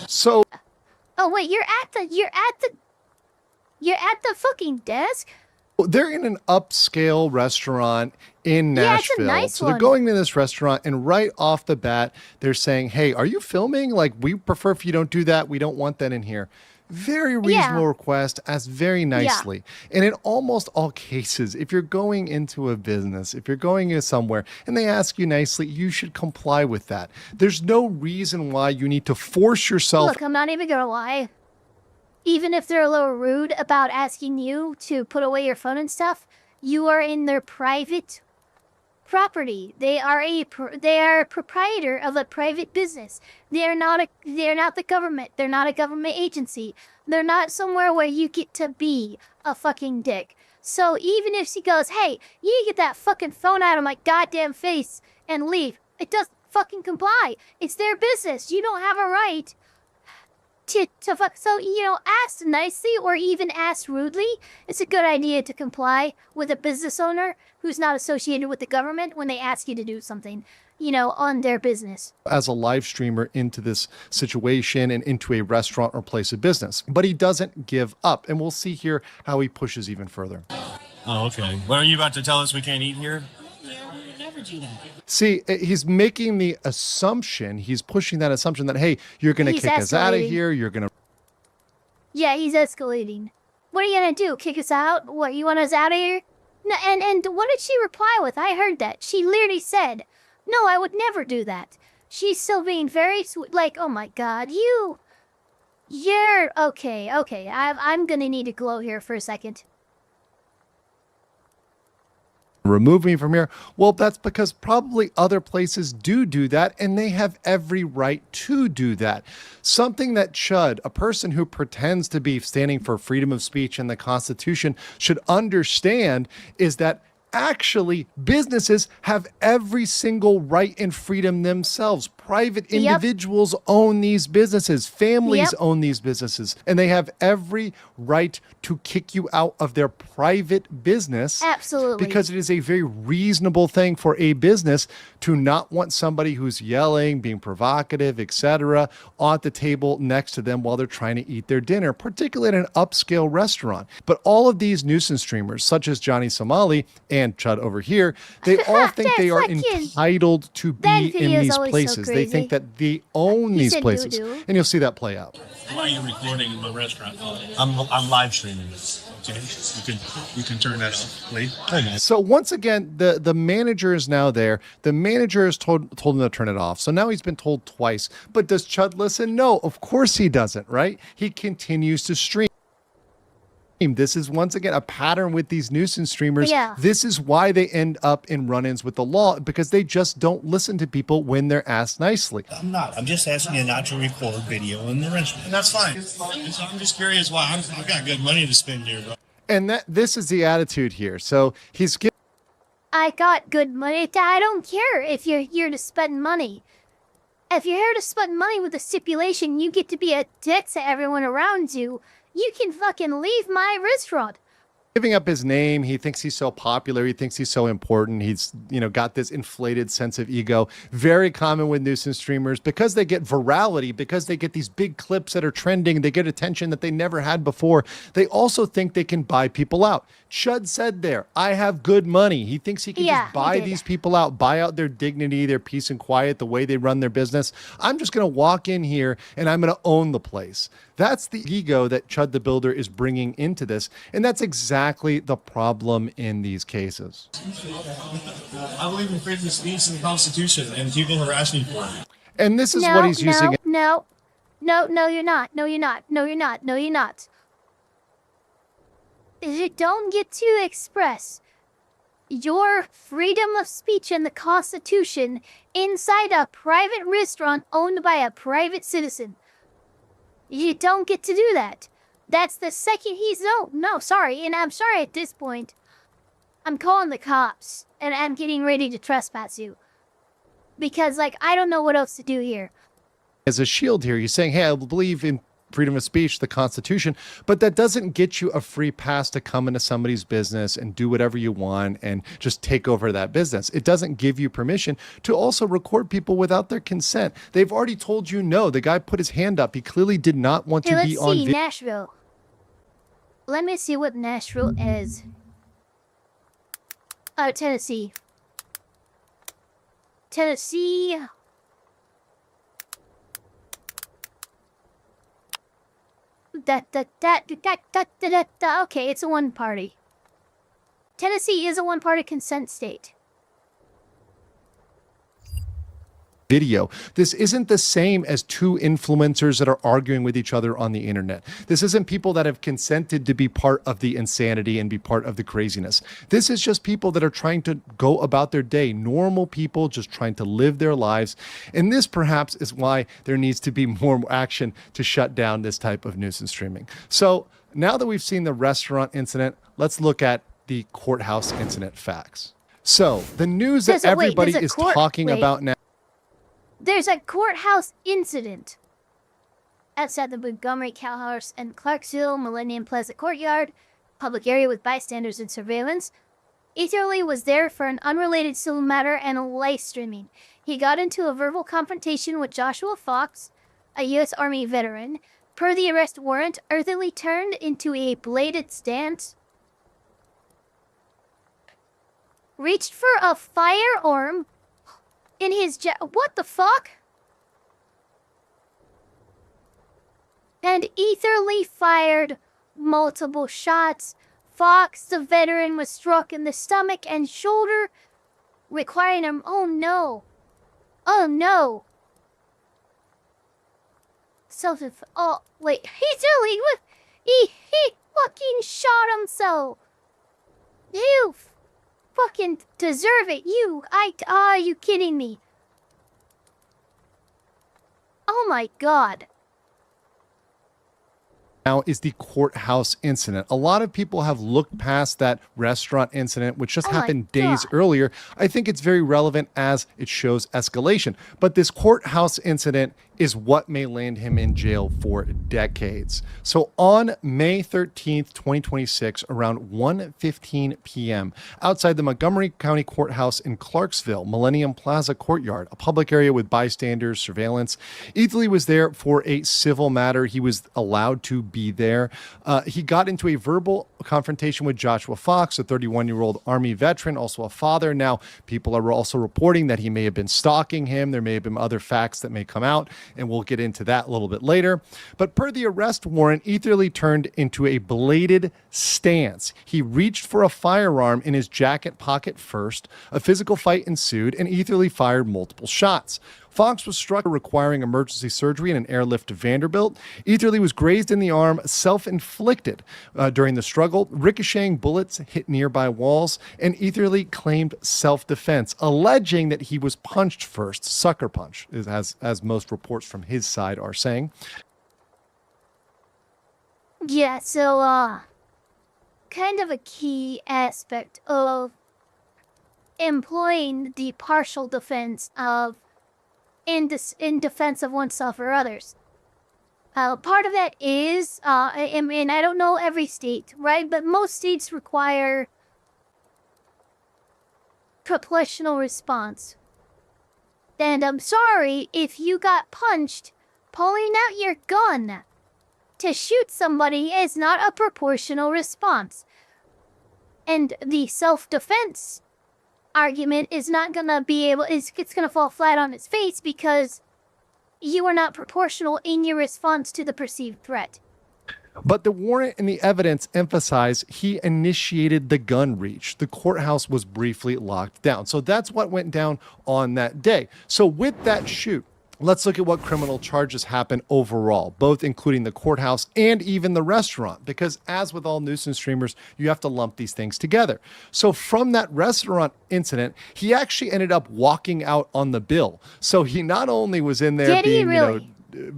So... Oh wait, you're at the fucking desk? They're in an upscale restaurant in Yeah, it's a Nashville. nice So they're one. going to this restaurant, and right off the bat, they're saying, hey, are you filming? Like, we prefer if you don't do that. We don't want that in here. Very reasonable request, asked very nicely. And in almost all cases, if you're going into a business, if you're going in somewhere and they ask you nicely, you should comply with that. There's no reason why you need to force yourself. Look, I'm not even gonna lie. Even if they're a little rude about asking you to put away your phone and stuff, you are in their private property. They are a proprietor of a private business. They're not the government. They're not a government agency. They're not somewhere where you get to be a fucking dick. So even if she goes, hey, you get that fucking phone out of my goddamn face and leave, it doesn't fucking comply. It's their business. You don't have a right to fuck. So, ask nicely or even ask rudely. It's a good idea to comply with a business owner who's not associated with the government when they ask you to do something, on their business. As a live streamer into this situation and into a restaurant or place of business. But he doesn't give up. And we'll see here how he pushes even further. Oh, okay. What are you about to tell us we can't eat here? See, he's making the assumption, he's pushing that assumption that, hey, you're going to kick us out of here. You're going to. Yeah, he's escalating. What are you going to do? Kick us out? What, you want us out of here? No, and what did she reply with? I heard that. She literally said, no, I would never do that. She's still being very sweet. Like, oh my God, you're okay. I'm going to need to glow here for a second. Remove me from here. Well, that's because probably other places do that, and they have every right to do that. Something that Chud, a person who pretends to be standing for freedom of speech and the Constitution, should understand is that actually businesses have every single right and freedom themselves. Private individuals own these businesses. Families own these businesses. And they have every right to kick you out of their private business. Absolutely. Because it is a very reasonable thing for a business to not want somebody who's yelling, being provocative, etc., at the table next to them while they're trying to eat their dinner, particularly at an upscale restaurant. But all of these nuisance streamers, such as Johnny Somali and Chud over here, they all think they are entitled to be in these places. They think that they own these places. And you'll see that play out. Why are you recording in my restaurant? I'm live streaming this. Okay, you can turn that off, please. Hey, so once again, the manager is now there. The manager has told him to turn it off. So now he's been told twice. But does Chud listen? No, of course he doesn't, right? He continues to stream. This is once again a pattern with these nuisance streamers. This is why they end up in run-ins with the law, because they just don't listen to people when they're asked nicely. I'm not. I'm just asking you not to record video in the restaurant. That's fine. I'm just curious why. I've got good money to spend here, bro. And this is the attitude here. So he's giving. I got good money. I don't care if you're here to spend money. If you're here to spend money with the stipulation you get to be a dick to everyone around you, you can fucking leave my restaurant. Giving up his name, he thinks he's so popular, he thinks he's so important, he's got this inflated sense of ego. Very common with nuisance streamers, because they get virality, because they get these big clips that are trending, they get attention that they never had before. They also think they can buy people out. Chud said there, I have good money. He thinks he can just buy these people out, buy out their dignity, their peace and quiet, the way they run their business. I'm just going to walk in here and I'm going to own the place. That's the ego that Chud the Builder is bringing into this. And that's exactly the problem in these cases. I believe in freedom of speech and the Constitution, and people harass me for it. And this is what he's using. No, you're not. No, you're not. No, you're not. No, you're not. You don't get to express your freedom of speech and the Constitution inside a private restaurant owned by a private citizen. You don't get to do that. That's the second he's... No, sorry. And I'm sorry at this point. I'm calling the cops. And I'm getting ready to trespass you. Because, I don't know what else to do here. As a shield here, he's saying, hey, I believe in freedom of speech, the Constitution, but that doesn't get you a free pass to come into somebody's business and do whatever you want and just take over that business. It doesn't give you permission to also record people without their consent. They've already told you no. The guy put his hand up. He clearly did not want to be on video. Let's see, Nashville. Let me see what Nashville is. Oh, Tennessee. Tennessee. Okay, it's a one party. Tennessee is a one party consent state. Video. This isn't the same as two influencers that are arguing with each other on the internet. This isn't people that have consented to be part of the insanity and be part of the craziness. This is just people that are trying to go about their day. Normal people just trying to live their lives. And this perhaps is why there needs to be more action to shut down this type of nuisance streaming. So now that we've seen the restaurant incident, let's look at the courthouse incident facts. So the news that everybody is talking about now. There's a courthouse incident outside the Montgomery Courthouse and Clarksville Millennium Plaza Courtyard, public area with bystanders and surveillance. Etherly was there for an unrelated civil matter and a live streaming. He got into a verbal confrontation with Joshua Fox, a U.S. Army veteran. Per the arrest warrant, Etherly turned into a bladed stance, reached for a firearm in his what the fuck? And Etherly fired multiple shots. Fox, the veteran, was struck in the stomach and shoulder, requiring him. Oh no! Oh no! Oh wait, Etherly, he fucking shot himself. You fucking deserve it. Are you kidding me? Oh my god. Now is the courthouse incident. A lot of people have looked past that restaurant incident, which just happened days earlier. I think it's very relevant as it shows escalation. But this courthouse incident is what may land him in jail for decades. So on May 13th, 2026, around 1:15 p.m., outside the Montgomery County Courthouse in Clarksville, Millennium Plaza Courtyard, a public area with bystanders, surveillance, Etherly was there for a civil matter. He was allowed to be there. He got into a verbal confrontation with Joshua Fox, a 31-year-old Army veteran, also a father. Now, people are also reporting that he may have been stalking him. There may have been other facts that may come out, and we'll get into that a little bit later. But per the arrest warrant, Etherly turned into a bladed stance. He reached for a firearm in his jacket pocket first. A physical fight ensued, and Etherly fired multiple shots. Fox was struck, requiring emergency surgery and an airlift to Vanderbilt. Etherly was grazed in the arm, self-inflicted during the struggle. Ricocheting bullets hit nearby walls, and Etherly claimed self-defense, alleging that he was punched first, sucker punch, as most reports from his side are saying. Yeah, so, kind of a key aspect of employing the partial defense of in defense of oneself or others. Part of that is, I mean, I don't know every state, right? But most states require proportional response. And I'm sorry if you got punched, pulling out your gun to shoot somebody is not a proportional response. And the self-defense argument is not gonna be able, it's gonna fall flat on its face because you are not proportional in your response to the perceived threat. But the warrant and the evidence emphasize he initiated the gun reach. The courthouse was briefly locked down. So that's what went down on that day. So with that shoot, let's look at what criminal charges happened overall, both including the courthouse and even the restaurant, because as with all nuisance streamers, you have to lump these things together. So from that restaurant incident, he actually ended up walking out on the bill. So he not only was in there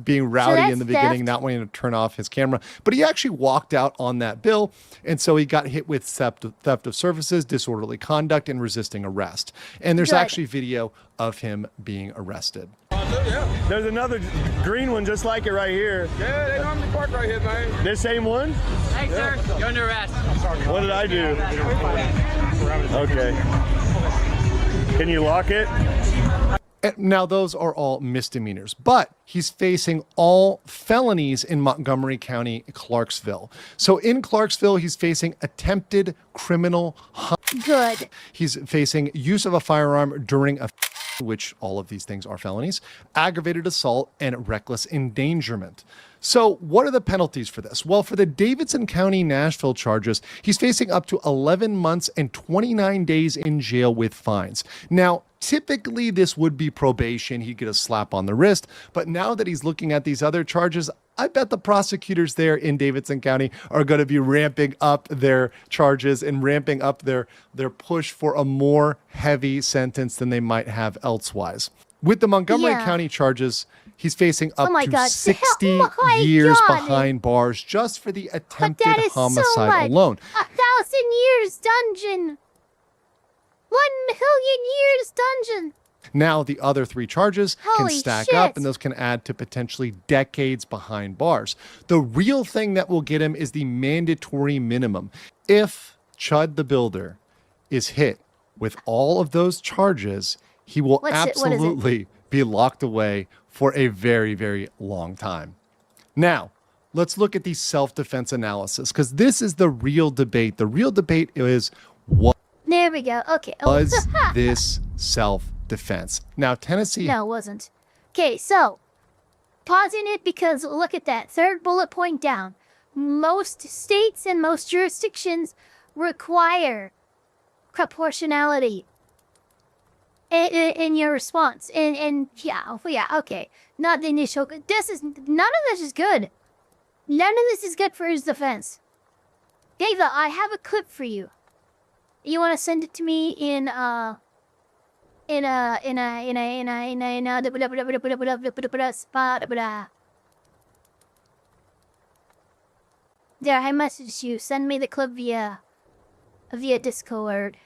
being rowdy in the beginning, not wanting to turn off his camera, but he actually walked out on that bill. And so he got hit with theft of services, disorderly conduct, and resisting arrest. And there's actually video of him being arrested. There's another green one just like it right here. Yeah, they normally park right here, man. This same one? Hey, sir, you're under arrest. What did I do? Okay. Can you lock it? Now, those are all misdemeanors, but he's facing all felonies in Montgomery County, Clarksville. So in Clarksville, he's facing attempted criminal. Good. He's facing use of a firearm during a which all of these things are felonies, aggravated assault, and reckless endangerment. So what are the penalties for this? Well, for the Davidson County, Nashville charges, he's facing up to 11 months and 29 days in jail with fines. Now, typically this would be probation. He'd get a slap on the wrist. But now that he's looking at these other charges, I bet the prosecutors there in Davidson County are going to be ramping up their charges and ramping up their push for a more heavy sentence than they might have elsewise. With the Montgomery County charges, he's facing up to 60 years behind bars just for the attempted homicide alone. 1,000 years dungeon. 1,000,000 years dungeon. Now, the other 3 charges can stack up, and those can add to potentially decades behind bars. The real thing that will get him is the mandatory minimum. If Chud the Builder is hit with all of those charges, he will absolutely be locked away for a very, very long time. Now, let's look at the self-defense analysis, because this is the real debate. The real debate is what There we go. Okay. was this self-defense? Now, Tennessee... No, it wasn't. Okay, so, pausing it because look at that. 3rd bullet point down. Most states and most jurisdictions require proportionality in your response. And yeah, okay. Not the initial... none of this is good. None of this is good for his defense. Dava, I have a clip for you. You want to send it to me in there, I messaged you. Send me the clip via Discord.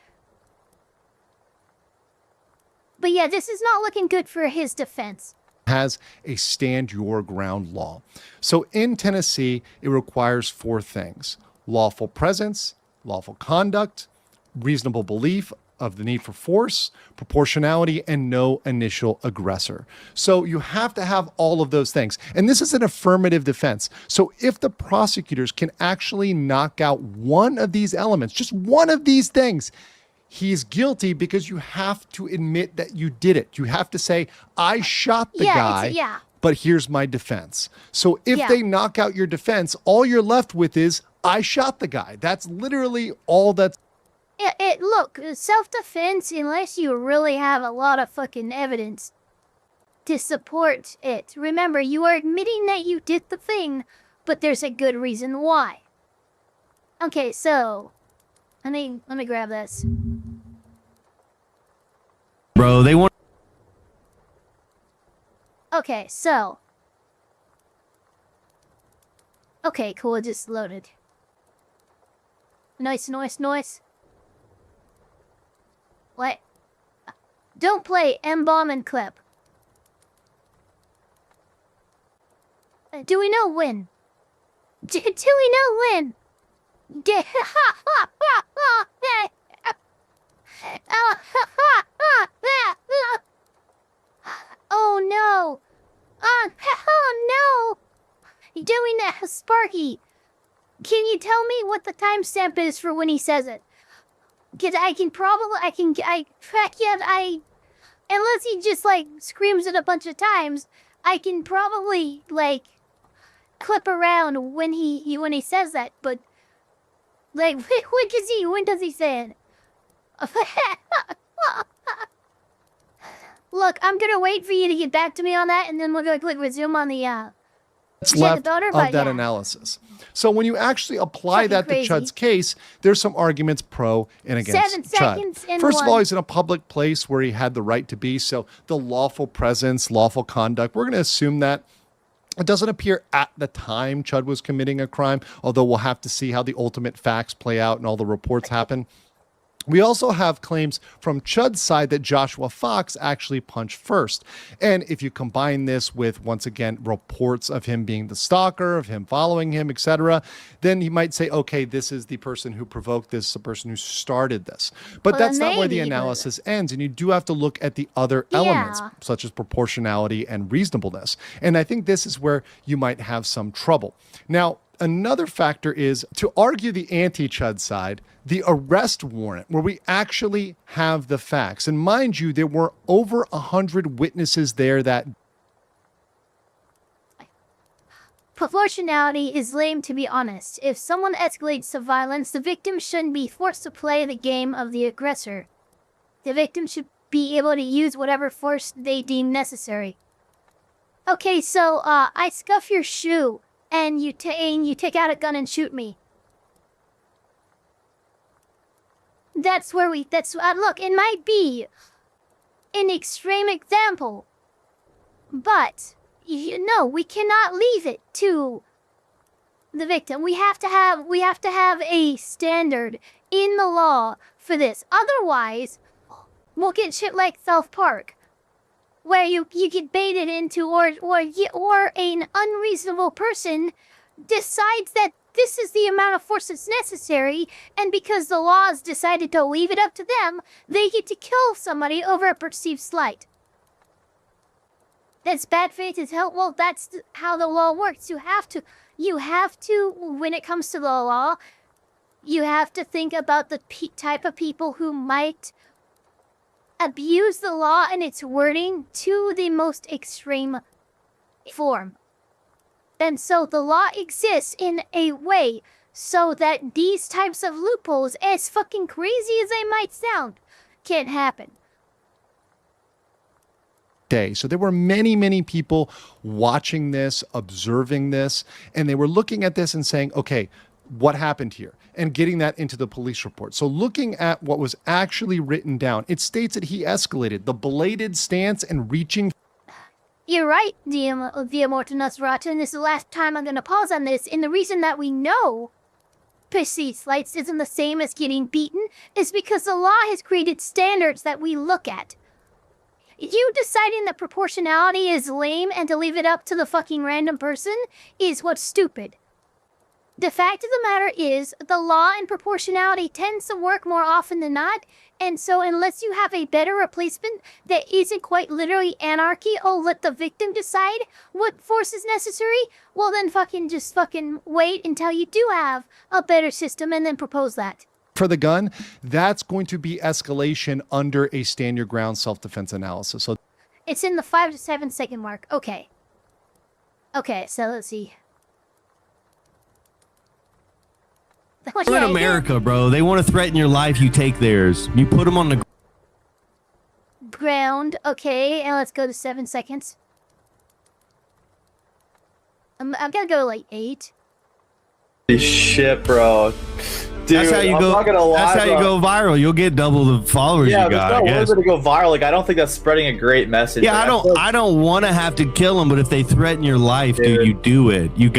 But yeah, this is not looking good for his defense. Has a stand your ground law. So in Tennessee, it requires 4 things: lawful presence, lawful conduct, reasonable belief of the need for force, proportionality, and no initial aggressor. So you have to have all of those things. And this is an affirmative defense. So if the prosecutors can actually knock out one of these elements, just one of these things, he's guilty, because you have to admit that you did it. You have to say, I shot the guy, but here's my defense. So if they knock out your defense, all you're left with is, I shot the guy. That's literally all that's... Look, self-defense, unless you really have a lot of fucking evidence to support it. Remember, you are admitting that you did the thing, but there's a good reason why. Okay, so... let me grab this. Bro, they want... Okay, so... okay, cool, it just loaded. Nice. What? Don't play M-bomb and clip. Do we know when? Do we know when? Oh no! Oh no! Doing that, Sparky. Can you tell me what the timestamp is for when he says it? Cause unless he just like screams it a bunch of times, I can probably like clip around when he says that. But like, when does he say it? Look, I'm gonna wait for you to get back to me on that, and then we're gonna click resume on the That's left of that analysis. So when you actually apply that to Chud's case, there's some arguments pro and against 7 seconds Chud. First of all, he's in a public place where he had the right to be, so the lawful presence, lawful conduct, we're going to assume that. It doesn't appear at the time Chud was committing a crime, although we'll have to see how the ultimate facts play out and all the reports happen. We also have claims from Chud's side that Joshua Fox actually punched first. And if you combine this with, once again, reports of him being the stalker, of him following him, etc., then he might say, okay, this is the person who provoked this, the person who started this. But that's not where the analysis ends. And you do have to look at the other elements, such as proportionality and reasonableness. And I think this is where you might have some trouble. Now, Another factor is, to argue the anti-Chud side, the arrest warrant, where we actually have the facts. And mind you, there were over 100 witnesses there that... Proportionality is lame, to be honest. If someone escalates to violence, the victim shouldn't be forced to play the game of the aggressor. The victim should be able to use whatever force they deem necessary. Okay, so, I scuff your shoe, and you take out a gun and shoot me. That's where look, it might be an extreme example, but... You know, we cannot leave it to the victim. We have to have a standard in the law for this. Otherwise, we'll get shit like South Park, where you get baited into, or an unreasonable person decides that this is the amount of force that's necessary, and because the law has decided to leave it up to them, they get to kill somebody over a perceived slight. That's bad faith as hell. Well, that's how the law works. You have to, when it comes to the law, you have to think about the type of people who might abuse the law and its wording to the most extreme form. And so the law exists in a way so that these types of loopholes, as fucking crazy as they might sound, can't happen. Day. So there were many, many people watching this, observing this, and they were looking at this and saying, okay, what happened here? And getting that into the police report. So looking at what was actually written down, it states that he escalated the belated stance and reaching. You're right, Via Mortonus, and this is the last time I'm going to pause on this. And the reason that we know perceived slights isn't the same as getting beaten is because the law has created standards that we look at. You deciding that proportionality is lame and to leave it up to the fucking random person is what's stupid. The fact of the matter is, the law and proportionality tends to work more often than not, and so unless you have a better replacement that isn't quite literally anarchy, oh, let the victim decide what force is necessary, well then just wait until you do have a better system and then propose that. For the gun, that's going to be escalation under a stand your ground self-defense analysis. So it's in the 5 to 7 second mark. Okay. Okay, so let's see. We're in America, bro. They want to threaten your life, you take theirs. You put them on the ground. Okay, and let's go to 7 seconds. I'm gonna go like 8. Shit, bro. Dude, that's how you go. Not gonna lie, that's how you go viral. You'll get double the followers you got. Yeah, there's no way to go viral. Like, I don't think that's spreading a great message. Yeah, like, I don't want to have to kill them, but if they threaten your life, dude, you do it. You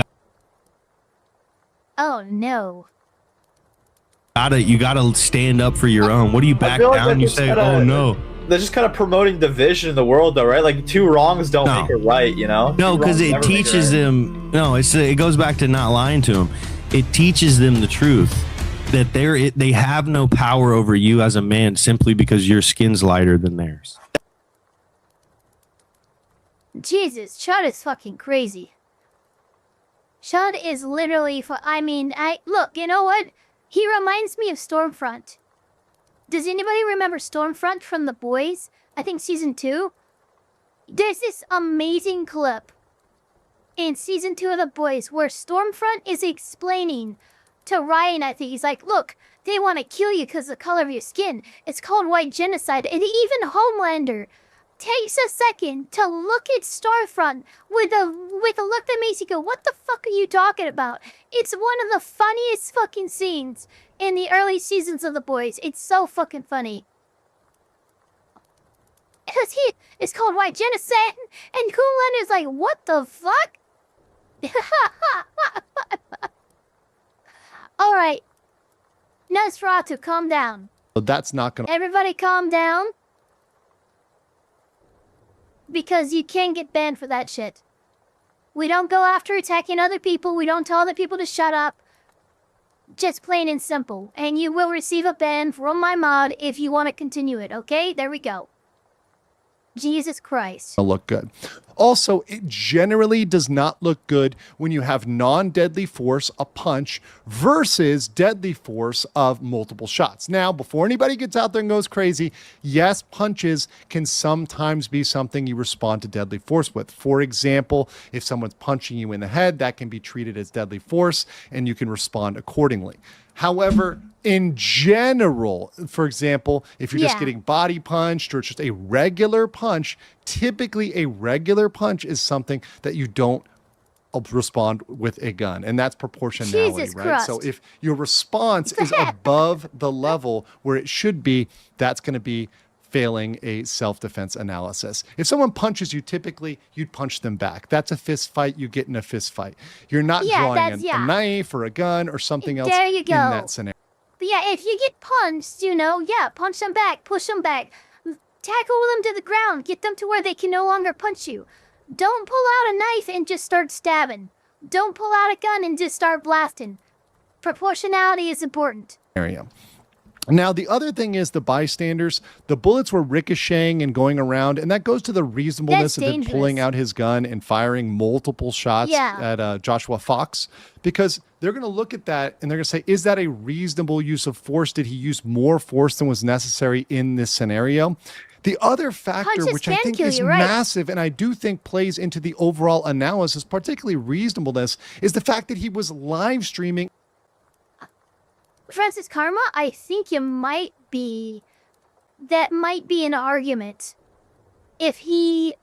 Oh no. You gotta stand up for your own. What do you back down? You say, oh no. They're just kind of promoting division in the world, though, right? Like, two wrongs don't make it right, you know? No, because it teaches them. No, it goes back to not lying to them. It teaches them the truth. That they have no power over you as a man simply because your skin's lighter than theirs. Jesus, Chud is fucking crazy. Chud is literally look, you know what? He reminds me of Stormfront. Does anybody remember Stormfront from The Boys? I think season 2. There's this amazing clip in season 2 of The Boys where Stormfront is explaining to Ryan, I think, he's like, look, they want to kill you because of the color of your skin. It's called white genocide. And even Homelander takes a second to look at Stormfront with a look that makes you go, what the fuck are you talking about? It's one of the funniest fucking scenes in the early seasons of The Boys. It's so fucking funny. It's called white genocide. And Homelander's like, what the fuck? All right, Nosferatu, calm down. So that's not gonna. Everybody, calm down, because you can't get banned for that shit. We don't go after attacking other people. We don't tell other people to shut up. Just plain and simple. And you will receive a ban from my mod if you want to continue it. Okay, there we go. Jesus Christ. Look good. Also, it generally does not look good when you have non-deadly force, a punch, versus deadly force of multiple shots. Now, before anybody gets out there and goes crazy, yes, punches can sometimes be something you respond to deadly force with. For example, if someone's punching you in the head, that can be treated as deadly force, and you can respond accordingly. However, in general, for example, if you're just getting body punched or it's just a regular punch, typically a regular punch is something that you don't respond with a gun, and that's proportionality, Jesus right? Christ. So if your response is above the level where it should be, that's going to be failing a self-defense analysis. If someone punches you, typically you'd punch them back. That's a fist fight. You get in a fist fight. You're not drawing a knife or a gun or something else There you go. in that scenario. But yeah, if you get punched, punch them back, push them back, tackle them to the ground, get them to where they can no longer punch you. Don't pull out a knife and just start stabbing. Don't pull out a gun and just start blasting. Proportionality is important. Now, the other thing is the bystanders. The bullets were ricocheting and going around, and that goes to the reasonableness of him pulling out his gun and firing multiple shots at Joshua Fox, because they're going to look at that and they're going to say, is that a reasonable use of force? Did he use more force than was necessary in this scenario? The other factor, which I think is massive, and I do think plays into the overall analysis, particularly reasonableness, is the fact that he was live streaming. Francis Karma, I think that might be an argument. If he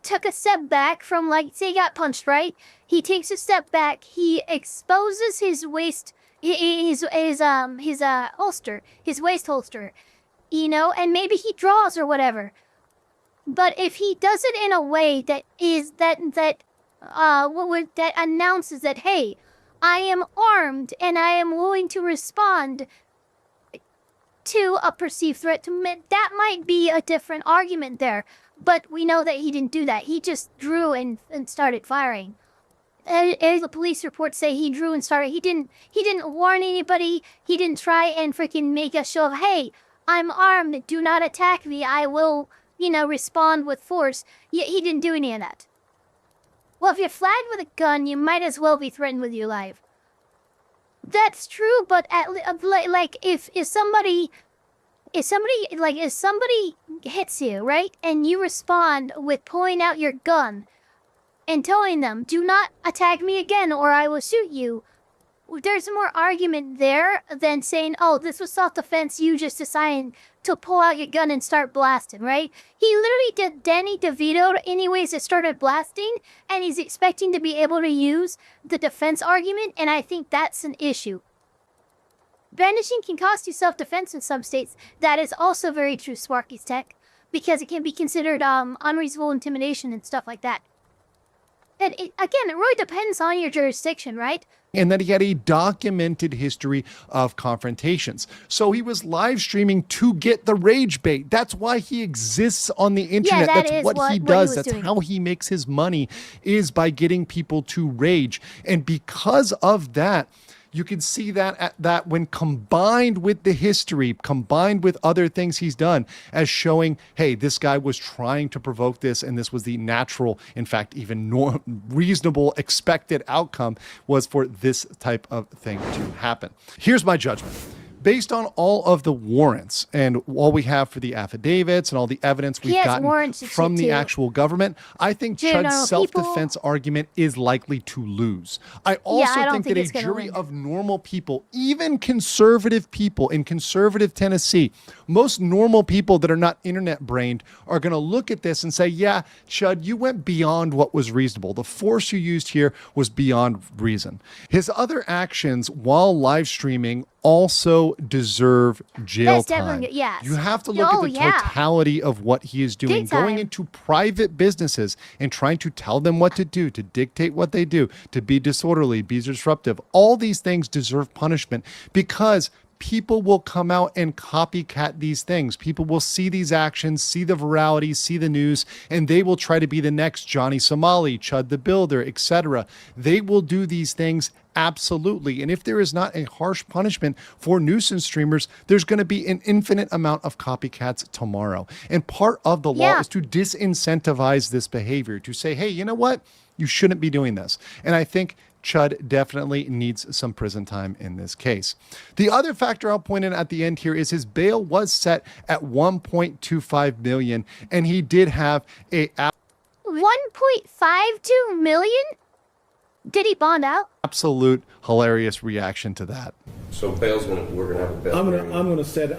took a step back from, like, say he got punched, right? He takes a step back, he exposes his waist, his holster, his waist holster, and maybe he draws or whatever. But if he does it in a way that announces that, hey, I am armed and I am willing to respond to a perceived threat, that might be a different argument there. But we know that he didn't do that. He just drew and started firing. As the police reports say, he drew and started. He didn't warn anybody. He didn't try and freaking make a show of, hey, I'm armed. Do not attack me. I will, respond with force. He didn't do any of that. Well, if you're flagged with a gun, you might as well be threatened with your life. That's true, but if somebody hits you, right, and you respond with pulling out your gun and telling them, "Do not attack me again, or I will shoot you," there's more argument there than saying, "Oh, this was self-defense. You just decided to pull out your gun and start blasting," right? He literally did Danny DeVito anyways that started blasting, and he's expecting to be able to use the defense argument, and I think that's an issue. Brandishing can cost you self-defense in some states. That is also very true, Sparky's Tech, because it can be considered unreasonable intimidation and stuff like that. And it really depends on your jurisdiction, right? And that he had a documented history of confrontations. So he was live streaming to get the rage bait. That's why he exists on the internet. That's what he does. That's how he makes his money, is by getting people to rage. And because of that, you can see that when combined with the history, combined with other things he's done, as showing, hey, this guy was trying to provoke this, and this was the natural, in fact, even reasonable, expected outcome was for this type of thing to happen. Here's my judgment. Based on all of the warrants and all we have for the affidavits and all the evidence we've gotten from the actual government, I think Chud's self-defense argument is likely to lose. I also think that a jury of normal people, even conservative people in conservative Tennessee, most normal people that are not internet-brained, are going to look at this and say, yeah, Chud, you went beyond what was reasonable. The force you used here was beyond reason. His other actions while live streaming also deserve jail time. You have to look at the totality of what he is doing, going into private businesses and trying to tell them what to do, to dictate what they do, to be disorderly, be disruptive. All these things deserve punishment because people will come out and copycat these things. People will see these actions, see the virality, see the news, and they will try to be the next Johnny Somali, Chud the Builder, etc. They will do these things. Absolutely. And if there is not a harsh punishment for nuisance streamers, there's going to be an infinite amount of copycats tomorrow. And part of the law is to disincentivize this behavior, to say, hey, you know what? You shouldn't be doing this. And I think Chud definitely needs some prison time in this case. The other factor I'll point in at the end here is his bail was set at $1.25 million, and he did have a 1.52 million? Did he bond out? Absolute hilarious reaction to that. So we're gonna have a bail. I'm gonna set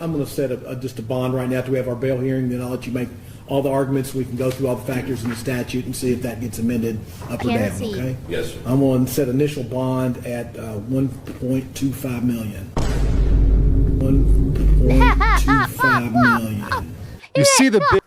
just a bond right now after we have our bail hearing. Then I'll let you make all the arguments. We can go through all the factors in the statute and see if that gets amended up or down. Okay. Yes, sir. I'm going to set initial bond at 1.25 million. 1.25 million. You see the big.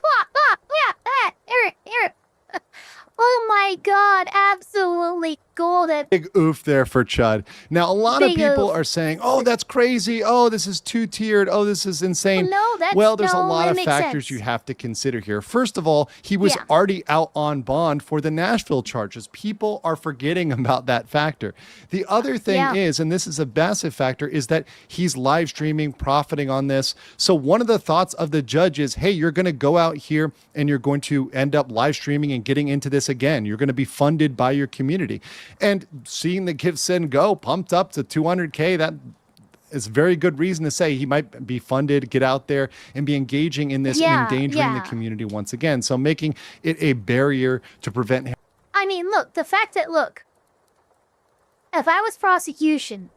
Oh my God, absolutely golden. Big oof there for Chud. Now, a lot of Big people oof. are saying, oh, that's crazy. Oh, this is two-tiered. Oh, this is insane. Well, There's a lot that of makes factors sense. you have to consider here. First of all, he was already out on bond for the Nashville charges. People are forgetting about that factor. The other thing is, and this is a massive factor, is that he's live streaming, profiting on this. So one of the thoughts of the judge is, hey, you're going to go out here and you're going to end up live streaming and getting into this again. You're going to be funded by your community. And seeing the Give, Send, Go pumped up to 200K, that is very good reason to say he might be funded, get out there and be engaging in this and endangering the community once again. So making it a barrier to prevent him. I mean, look, the fact that, look, if I was prosecution,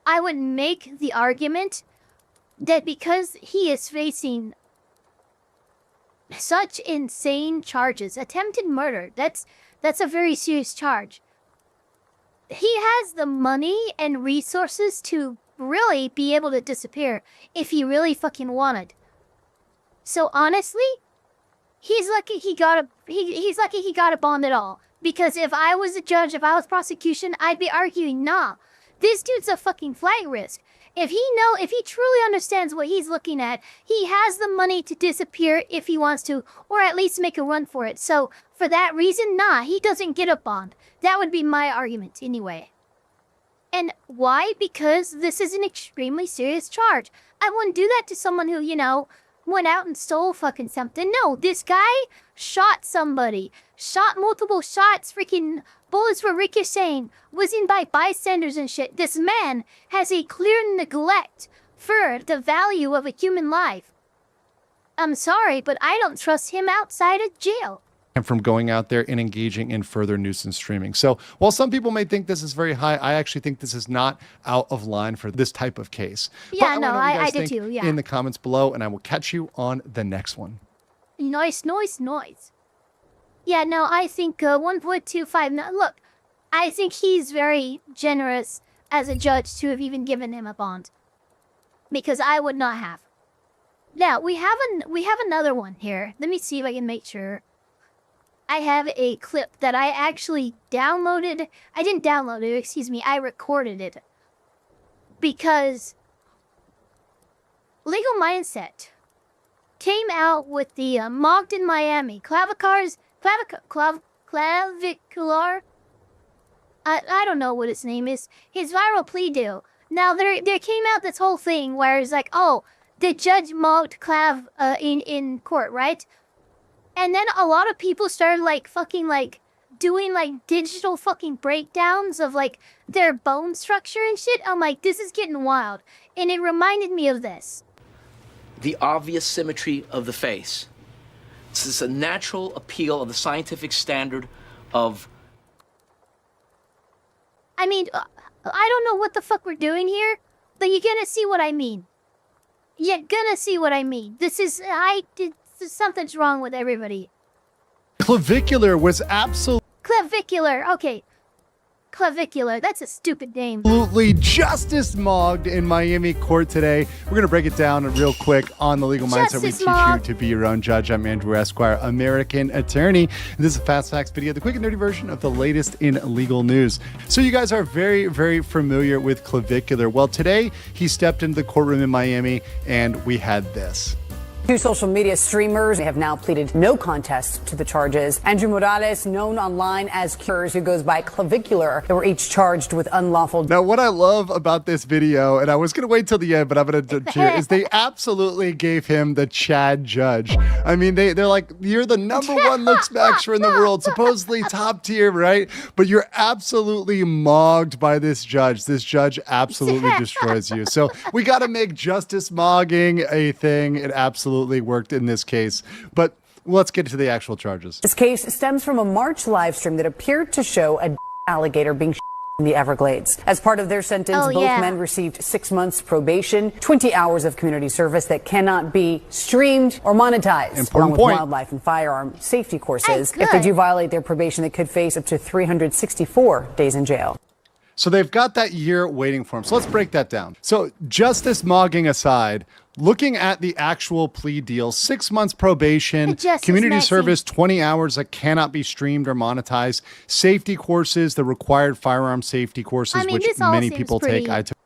I would make the argument that because he is facing such insane charges, attempted murder, that's a very serious charge. He has the money and resources to really be able to disappear if he really fucking wanted. So honestly, he's lucky he got a bond at all. Because if I was a judge, if I was prosecution, I'd be arguing, nah, this dude's a fucking flight risk. If he truly understands what he's looking at, he has the money to disappear if he wants to, or at least make a run for it. So for that reason, nah, he doesn't get a bond. That would be my argument anyway. And why? Because this is an extremely serious charge. I wouldn't do that to someone who, went out and stole fucking something. No, this guy shot somebody. Shot multiple shots, freaking bullets were ricocheting, was in by bystanders and shit. This man has a clear neglect for the value of a human life. I'm sorry, but I don't trust him outside of jail. And from going out there and engaging in further nuisance streaming. So while some people may think this is very high, I actually think this is not out of line for this type of case. Yeah, but no, I do do too, yeah. In the comments below, and I will catch you on the next one. Noise. Yeah, no, I think 1.25, no, look, I think he's very generous as a judge to have even given him a bond. Because I would not have. Now, we have another one here. Let me see if I can make sure. I have a clip that I actually downloaded. I didn't download it, excuse me. I recorded it. Because LegalMindset came out with the Mogged in Miami. Clavicular. I don't know what its name is. His viral plea deal. Now, there came out this whole thing where it's like, oh, the judge mocked Clav in court, right? And then a lot of people started doing digital fucking breakdowns of their bone structure and shit. I'm like, this is getting wild. And it reminded me of this. The obvious symmetry of the face. This is a natural appeal of the scientific standard of... I mean, I don't know what the fuck we're doing here, but you're gonna see what I mean. Something's wrong with everybody. Clavicular was absolutely... Clavicular, okay. Clavicular. That's a stupid name. Absolutely justice mogged in Miami court today. We're going to break it down real quick on the Legal Mindset. We teach you to be your own judge. I'm Andrew Esquire, American attorney. And this is a Fast Facts video, the quick and dirty version of the latest in legal news. So you guys are very, very familiar with Clavicular. Well, today he stepped into the courtroom in Miami and we had this. Two social media streamers have now pleaded no contest to the charges. Andrew Morales, known online as Cures, who goes by Clavicular, they were each charged with unlawful. Now, what I love about this video, and I was going to wait till the end, but I'm going to cheer, is they absolutely gave him the Chad judge. I mean, they're like, you're the number one look smasher in the world, supposedly top tier, right? But you're absolutely mogged by this judge. This judge absolutely destroys you. So we got to make justice mogging a thing. It absolutely worked in this case. But let's get to the actual charges. This case stems from a March live stream that appeared to show a alligator being in the Everglades. As part of their sentence, both men received 6 months probation, 20 hours of community service that cannot be streamed or monetized, along with wildlife and firearm safety courses. If they do violate their probation, they could face up to 364 days in jail. So they've got that year waiting for them. So let's break that down. So justice mogging aside, looking at the actual plea deal, 6 months probation, community service, 20 hours that cannot be streamed or monetized, safety courses, the required firearm safety courses, which many people take. I took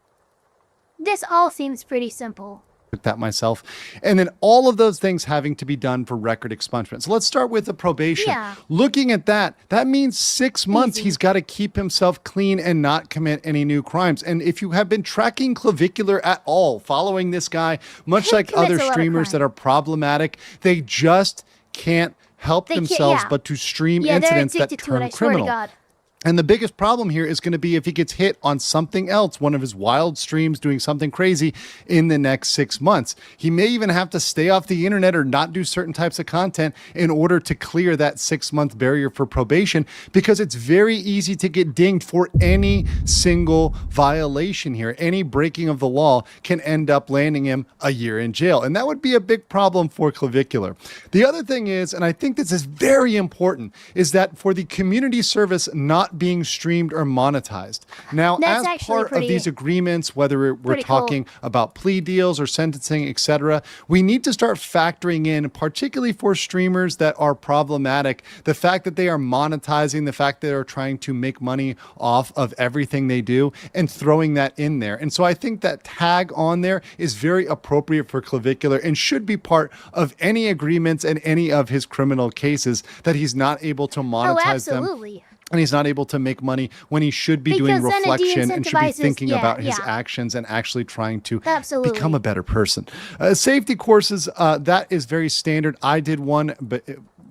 this all seems pretty simple. that myself. And then all of those things having to be done for record expungement. So let's start with the probation. Looking at that, that means 6 months he's got to keep himself clean and not commit any new crimes. And if you have been tracking Clavicular at all, following this guy, much like other streamers that are problematic, they just can't help themselves but to stream incidents that turn criminal. And the biggest problem here is going to be if he gets hit on something else, one of his wild streams doing something crazy in the next 6 months. He may even have to stay off the internet or not do certain types of content in order to clear that 6 month barrier for probation, because it's very easy to get dinged for any single violation here. Any breaking of the law can end up landing him a year in jail. And that would be a big problem for Clavicular. The other thing is, and I think this is very important, is that for the community service not being streamed or monetized. Now, as part of these agreements, whether we're talking about plea deals or sentencing, etc., we need to start factoring in, particularly for streamers that are problematic, the fact that they are monetizing, the fact that they're trying to make money off of everything they do and throwing that in there. And so I think that tag on there is very appropriate for Clavicular and should be part of any agreements and any of his criminal cases, that he's not able to monetize them. And he's not able to make money when he should be doing reflection and should be thinking about his actions and actually trying to become a better person. Safety courses, that is very standard. I did one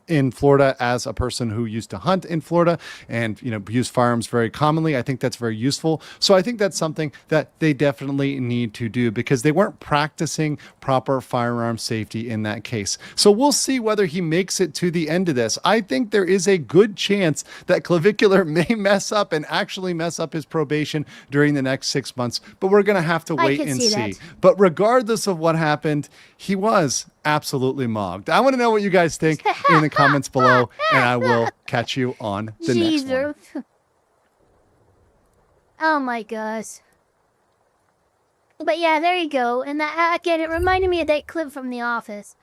in Florida as a person who used to hunt in Florida and, use firearms very commonly. I think that's very useful. So I think that's something that they definitely need to do, because they weren't practicing proper firearm safety in that case. So we'll see whether he makes it to the end of this. I think there is a good chance that Clavicular may mess up and actually mess up his probation during the next 6 months, but we're going to have to wait and see. But regardless of what happened, he was absolutely mogged. I want to know what you guys think in the comments below, and I will catch you on the next one. Oh my gosh. But yeah, there you go. And that, again, it reminded me of that clip from The Office,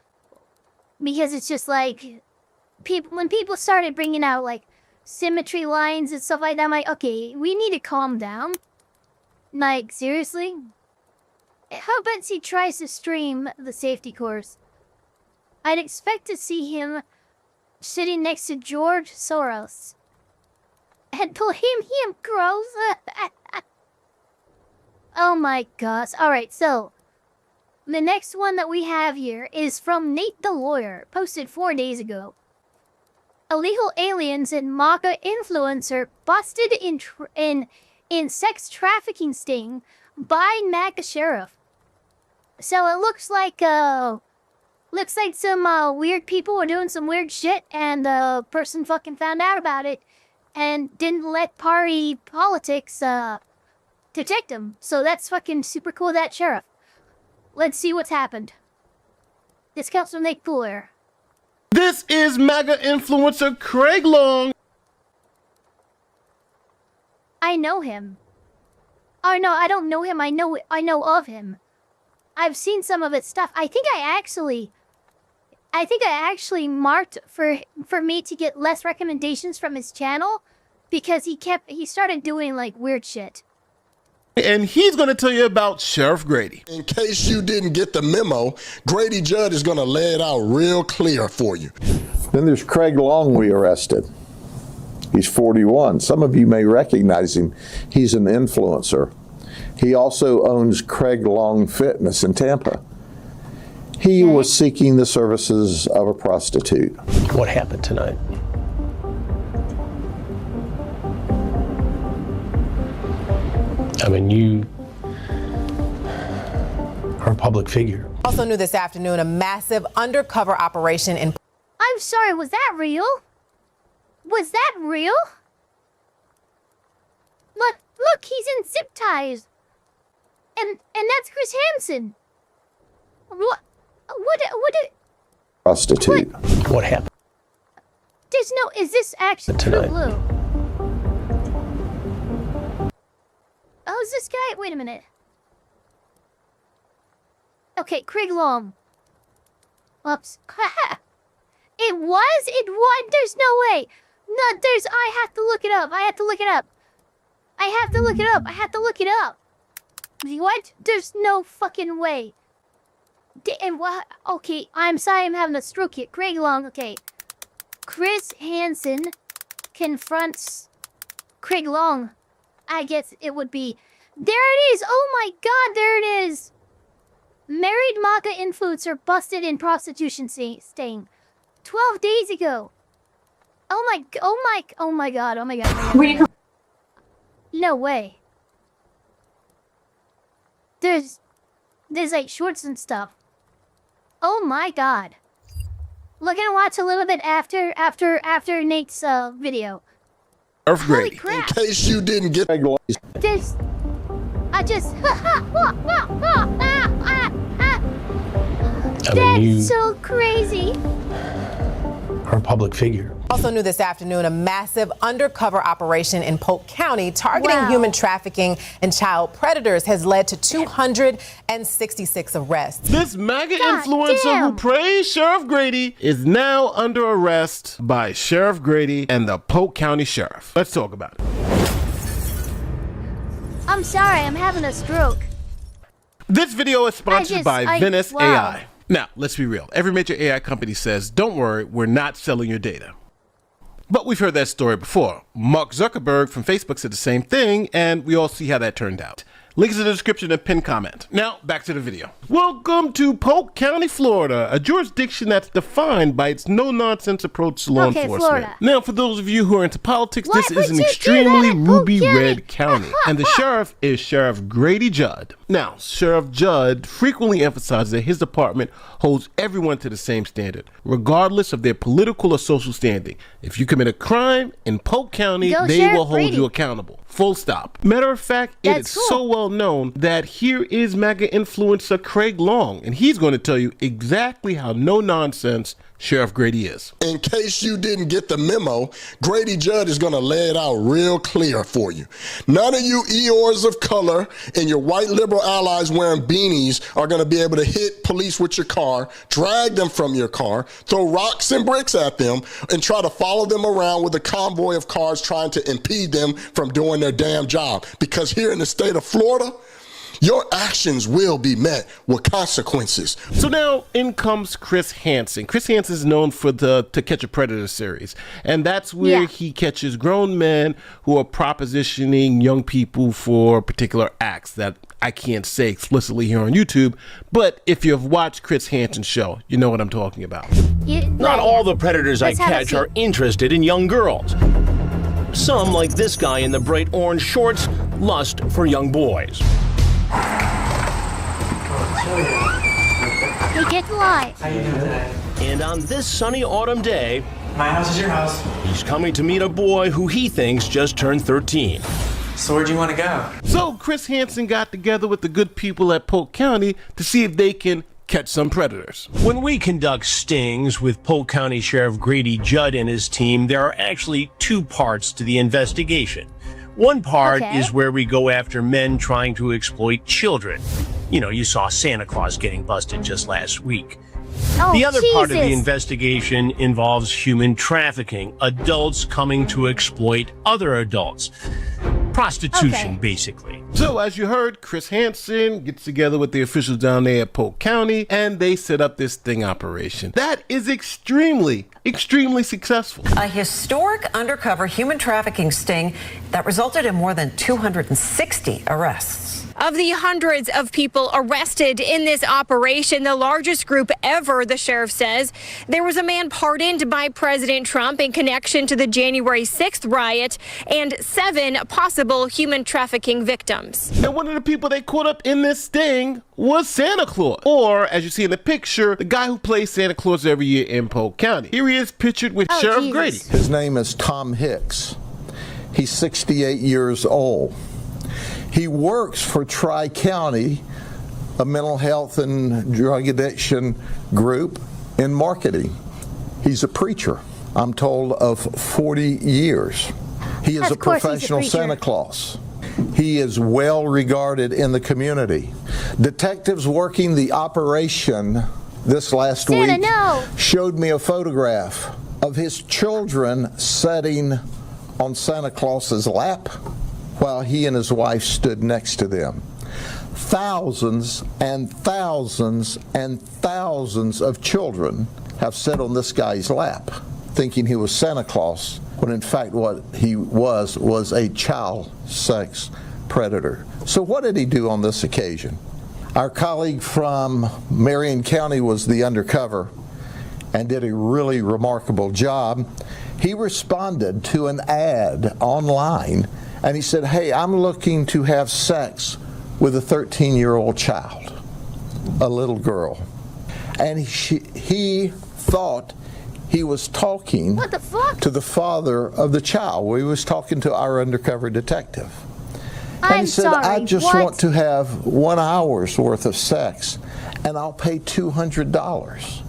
because it's just like when people started bringing out like symmetry lines and stuff like that, I'm like, okay, we need to calm down. Like, seriously? How about he tries to stream the safety course? I'd expect to see him sitting next to George Soros and pull him gross. Oh my gosh. Alright, so the next one that we have here is from NateTheLawyer, posted 4 days ago. Illegal aliens and MAGA influencer busted in sex trafficking sting by MAGA sheriff. So it looks like some weird people were doing some weird shit, and the person fucking found out about it and didn't let party politics detect them. So that's fucking super cool, that sheriff. Let's see what's happened. This comes from NateTheLawyer. This is MAGA influencer Craig Long. I I know him. Oh no, I don't know him. I know of him. I've seen some of his stuff. I think I actually marked for me to get less recommendations from his channel because he started doing like weird shit. And he's going to tell you about Sheriff Grady. In case you didn't get the memo, Grady Judd is going to lay it out real clear for you. Then there's Craig Long we arrested. He's 41. Some of you may recognize him. He's an influencer. He also owns Craig Long Fitness in Tampa. He was seeking the services of a prostitute. What happened tonight? I mean, you are a public figure. Also new this afternoon, a massive undercover operation in... I'm sorry, was that real? Was that real? Look, he's in zip ties. And that's Chris Hansen. What Prostitute. What happened? There's no, is this actually tonight? Blue? Oh, is this guy? Wait a minute. Okay, Craig Long. Oops. It was? There's no way. No, I have to look it up. What? There's no fucking way. And what? Okay, I'm sorry I'm having a stroke here. Craig Long, okay. Chris Hansen confronts Craig Long. I guess it would be... There it is! Oh my god, there it is! Married MAGA influencer busted in prostitution sting. 12 days ago. Oh my god. No way. There's like shorts and stuff. Oh my god. Look and watch a little bit after Nate's video. Sheriff Grady. In case you didn't get... That's so crazy. Are a public figure. Also new this afternoon, a massive undercover operation in Polk County targeting human trafficking and child predators has led to 266 arrests. This MAGA influencer who praised Sheriff Grady is now under arrest by Sheriff Grady and the Polk County Sheriff. Let's talk about it. I'm sorry, I'm having a stroke. This video is sponsored by Venice AI. Now, let's be real. Every major AI company says, don't worry, we're not selling your data. But we've heard that story before. Mark Zuckerberg from Facebook said the same thing, and we all see how that turned out. Links in the description and pinned comment. Now, back to the video. Welcome to Polk County, Florida, a jurisdiction that's defined by its no-nonsense approach to law enforcement. Florida. Now, for those of you who are into politics, this is an extremely ruby-red county, and the sheriff is Sheriff Grady Judd. Now, Sheriff Judd frequently emphasizes that his department holds everyone to the same standard, regardless of their political or social standing. If you commit a crime in Polk County, they will hold you accountable. Full stop. Matter of fact, it is so well known that here is MAGA influencer Craig Long, and he's going to tell you exactly how no-nonsense Sheriff Grady is. In case you didn't get the memo, Grady Judd is going to lay it out real clear for you. None of you Eeyores of color and your white liberal allies wearing beanies are going to be able to hit police with your car, drag them from your car, throw rocks and bricks at them, and try to follow them around with a convoy of cars trying to impede them from doing their damn job. Because here in the state of Florida, your actions will be met with consequences. So now in comes Chris Hansen. Chris Hansen is known for the To Catch a Predator series. And that's where he catches grown men who are propositioning young people for particular acts that I can't say explicitly here on YouTube. But if you've watched Chris Hansen's show, you know what I'm talking about. Not all the predators I catch are interested in young girls. Some, like this guy in the bright orange shorts, lust for young boys. Hey, get live. How you doing today? And on this sunny autumn day, my house is your house. He's coming to meet a boy who he thinks just turned 13. So where'd you want to go? So Chris Hansen got together with the good people at Polk County to see if they can catch some predators. When we conduct stings with Polk County Sheriff Grady Judd and his team, there are actually two parts to the investigation. One part Okay. is where we go after men trying to exploit children. You know, you saw Santa Claus getting busted just last week. Oh, The other part of the Jesus. investigation involves human trafficking, adults coming to exploit other adults. Prostitution, Okay. basically. So, as you heard, Chris Hansen gets together with the officials down there at Polk County, and they set up this sting operation. That is extremely successful. A historic undercover human trafficking sting that resulted in more than 260 arrests. Of the hundreds of people arrested in this operation, the largest group ever, the sheriff says, there was a man pardoned by President Trump in connection to the January 6th riot and 7 possible human trafficking victims. And one of the people they caught up in this sting was Santa Claus. Or, as you see in the picture, the guy who plays Santa Claus every year in Polk County. Here he is pictured with Sheriff Jesus. Grady. His name is Tom Hicks. He's 68 years old. He works for Tri-County, a mental health and drug addiction group in marketing. He's a preacher, I'm told, of 40 years. He is a Of course he's a professional preacher. Santa Claus. He is well regarded in the community. Detectives working the operation this last Santa, week no. showed me a photograph of his children sitting on Santa Claus's lap while he and his wife stood next to them. Thousands and thousands and thousands of children have sat on this guy's lap thinking he was Santa Claus, when in fact what he was a child sex predator. So what did he do on this occasion? Our colleague from Marion County was the undercover and did a really remarkable job. He responded to an ad online and he said, hey, I'm looking to have sex with a 13-year-old child, a little girl. And he thought he was talking What the fuck? to the father of the child. Well, he was talking to our undercover detective. And I'm he said, sorry, I just what? want to have 1 hour's worth of sex, and I'll pay $200.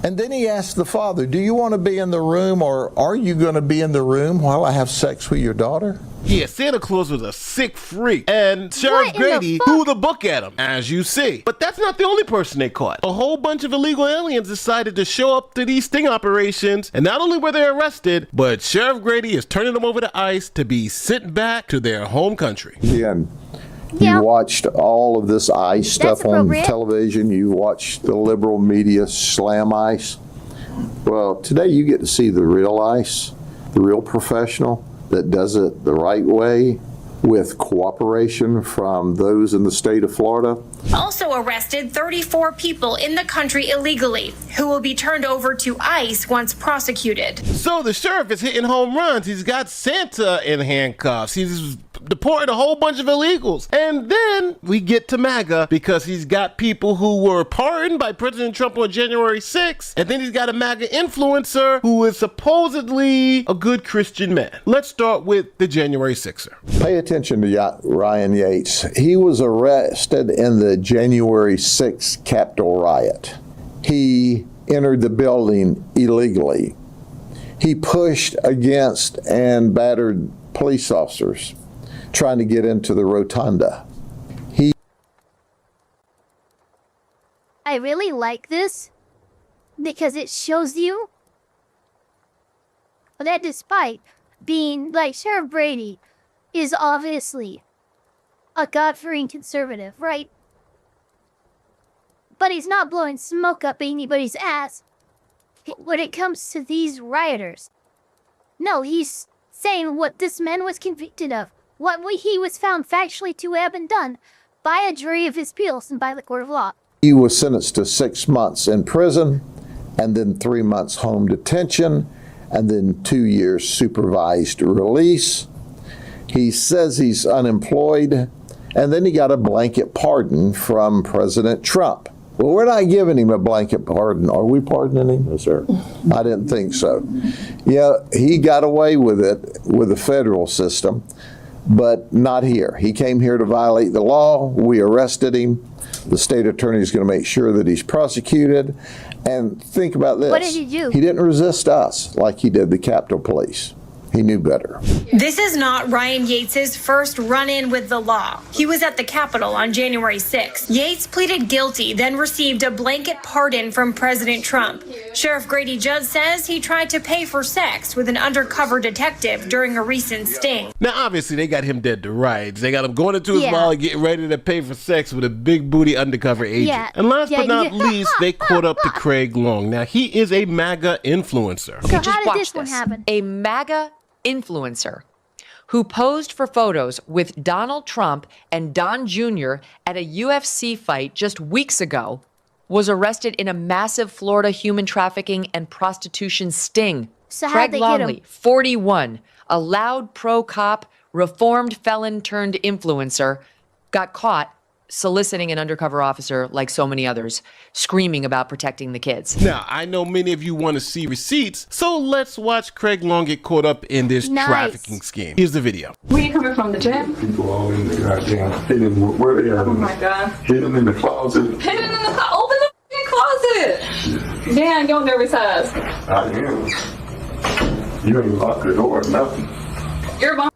And then he asked the father, do you want to be in the room, or are you going to be in the room while I have sex with your daughter? Yeah, Santa Claus was a sick freak. And Sheriff Grady threw the book at him, as you see. But that's not the only person they caught. A whole bunch of illegal aliens decided to show up to these sting operations, and not only were they arrested, but Sheriff Grady is turning them over to ICE to be sent back to their home country. Again, Yeah. you watched all of this ICE stuff That's on appropriate. television. You watched the liberal media slam ICE. Well, today you get to see the real ICE, the real professional that does it the right way with cooperation from those in the state of Florida. Also arrested 34 people in the country illegally, who will be turned over to ICE once prosecuted. So the sheriff is hitting home runs. He's got Santa in handcuffs. He's deported a whole bunch of illegals. And then we get to MAGA because he's got people who were pardoned by President Trump on January 6th. And then he's got a MAGA influencer who is supposedly a good Christian man. Let's start with the January 6er. Pay attention to Ryan Yates. He was arrested in the January 6th Capitol riot. He entered the building illegally. He pushed against and battered police officers trying to get into the rotunda. I really like this because it shows you that despite being like Sheriff Brady is obviously a God-fearing conservative, right? But he's not blowing smoke up anybody's ass when it comes to these rioters. No, he's saying what this man was convicted of, what he was found factually to have been done by a jury of his peers and by the court of law. He was sentenced to 6 months in prison, and then 3 months home detention, and then 2 years supervised release. He says he's unemployed, and then he got a blanket pardon from President Trump. Well, we're not giving him a blanket pardon. Are we pardoning him? No, sir. I didn't think so. Yeah, he got away with it with the federal system, but not here. He came here to violate the law. We arrested him. The state attorney is going to make sure that he's prosecuted. And think about this. What did he do? He didn't resist us like he did the Capitol Police. He knew better. This is not Ryan Yates's first run-in with the law. He was at the Capitol on January 6th. Yates pleaded guilty, then received a blanket pardon from President Trump. Sheriff Grady Judd says he tried to pay for sex with an undercover detective during a recent sting. Now, obviously, they got him dead to rights. They got him going into his mall and getting ready to pay for sex with a big booty undercover agent. Yeah. And last but not least, they caught up to Craig Long. Now, he is a MAGA influencer. So how did this one happen? A MAGA influencer who posed for photos with Donald Trump and Don Jr. at a UFC fight just weeks ago was arrested in a massive Florida human trafficking and prostitution sting. So how'd Craig they get him? Longley, 41, a loud pro-cop, reformed felon turned influencer, got caught soliciting an undercover officer like so many others, screaming about protecting the kids. Now, I know many of you want to see receipts, so let's watch Craig Long get caught up in this trafficking scheme. Here's the video. Where you coming from, the gym? People all in the goddamn hidden, where they at? Oh my God. Hidden in the closet. Hidden in the closet. Open the closet. Damn, your nervous ass. I am. You ain't locked the door or nothing. You're mom.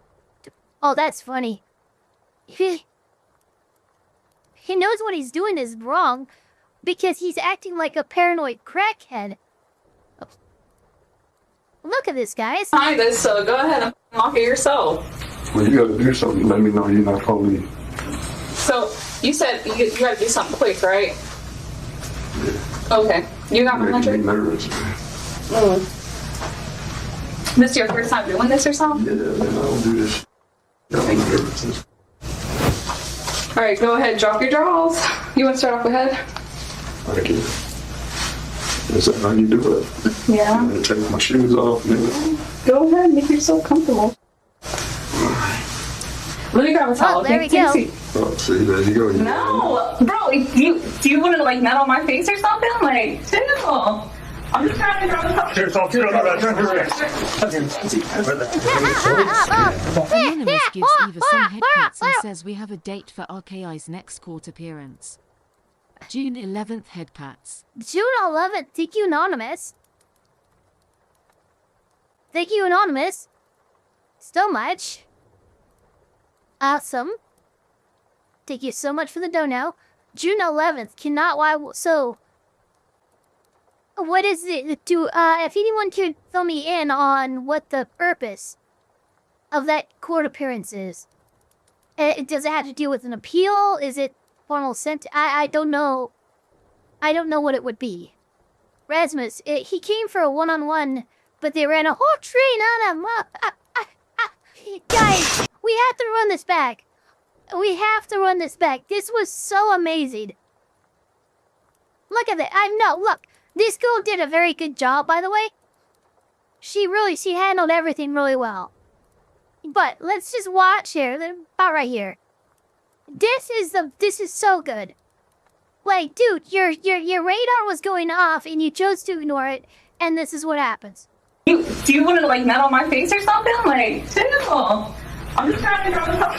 Oh, that's funny. He knows what he's doing is wrong because he's acting like a paranoid crackhead. Oh. Look at this, guys. Hi, this, so go ahead and lock it yourself. Well, you gotta do something. Let me know you're not police. So, you said you gotta do something quick, right? Yeah. Okay. You got my Making me hundred? nervous. This your first time doing this or something? Yeah, man, I don't do this. I'm nervous. All right, go ahead, drop your drawers. You want to start off with head? Thank you. Is that how you do it? Yeah. I'm gonna take my shoes off, man. Go ahead, make yourself comfortable. Let me grab a towel. Oh, there we go. Oh, see, there you go. No, bro, do you want to like nut on my face or something? Like, chill. I'm just trying to grab a towel. Anonymous gives Eva some headcuts and says we have a date for RKI's next court appearance. June 11th headcuts. June 11th. Thank you, Anonymous. Thank you, Anonymous. So much. Awesome. Thank you so much for the dono. June 11th. Cannot why so. What is it? If anyone could fill me in on what the purpose of that court appearance is. Does it have to do with an appeal? Is it formal sent? I don't know. I don't know what it would be. Rasmus, he came for a one-on-one, but they ran a whole train on him. Guys, we have to run this back. We have to run this back. This was so amazing. Look at that. Look. This girl did a very good job, by the way. She handled everything really well. But let's just watch here, about right here. This is so good. Like, dude, your radar was going off and you chose to ignore it, and this is what happens. Do you want to like nut on my face or something? Like, chill. I'm just trying to grab a towel.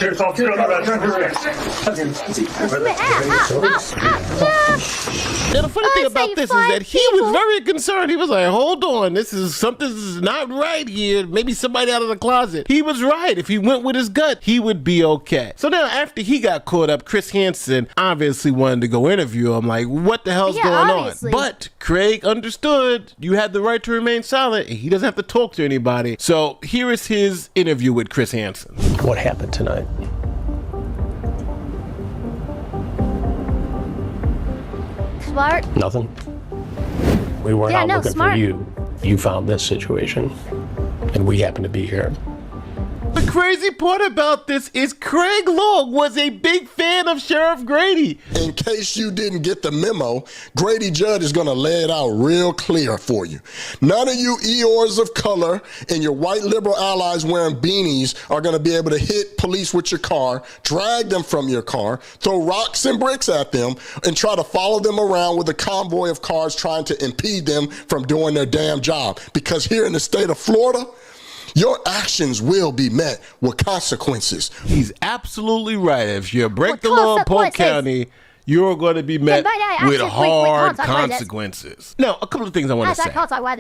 Now, the funny thing about this is that he was very concerned. He was like, hold on, something's not right here. Maybe somebody out of the closet. He was right. If he went with his gut, he would be okay. So now after he got caught up, Chris Hansen obviously wanted to go interview him. Like, what the hell's going obviously. on? But Craig understood you had the right to remain silent. And he doesn't have to talk to anybody. So here is his interview with Chris Hansen. What happened tonight? Smart. Nothing. We weren't out looking smart. for you. You found this situation, and we happened to be here. The crazy part about this is Craig Long was a big fan of Sheriff Grady. In case you didn't get the memo, Grady Judd is going to lay it out real clear for you. None of you Eeyores of color and your white liberal allies wearing beanies are going to be able to hit police with your car, drag them from your car, throw rocks and bricks at them, and try to follow them around with a convoy of cars trying to impede them from doing their damn job. Because here in the state of Florida, your actions will be met with consequences. He's absolutely right. If you break the law in Polk County, you're going to be met with hard consequences. Now, a couple of things I want to say.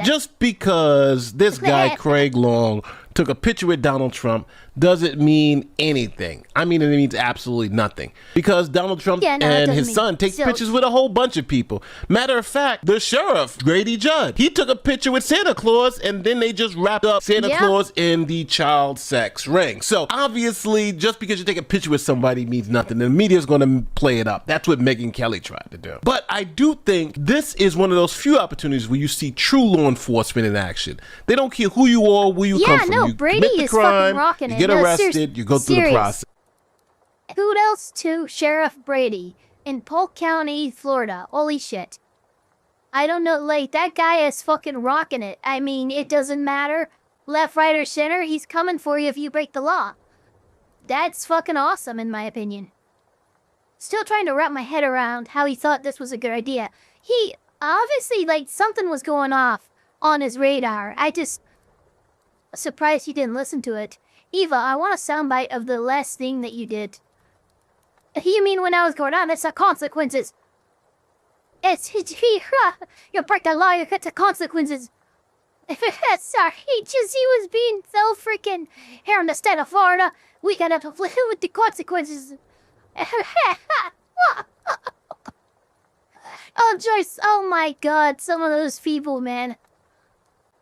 Just because this guy, Craig Long, took a picture with Donald Trump doesn't mean anything. I mean, it means absolutely nothing. Because Donald Trump and his son take pictures with a whole bunch of people. Matter of fact, the sheriff, Grady Judd, he took a picture with Santa Claus and then they just wrapped up Santa Claus in the child sex ring. So obviously, just because you take a picture with somebody means nothing. The media's going to play it up. That's what Megyn Kelly tried to do. But I do think this is one of those few opportunities where you see true law enforcement in action. They don't care who you are, where you come from. No, You Brady commit the is crime, fucking rocking you it. get No, arrested, you go through the process. Who else to Sheriff Brady in Polk County, Florida? Holy shit. I don't know, like, that guy is fucking rocking it. I mean, it doesn't matter. Left, right, or center, he's coming for you if you break the law. That's fucking awesome, in my opinion. Still trying to wrap my head around how he thought this was a good idea. He, obviously, like, something was going off on his radar. I just... surprised he didn't listen to it. Eva, I want a soundbite of the last thing that you did. You mean when I was going on? It's the consequences. You break the law, you get the consequences. Sorry, he was being so freaking... Here in the state of Florida, we gotta live with the consequences. Oh, Joyce, oh my god, some of those people, man.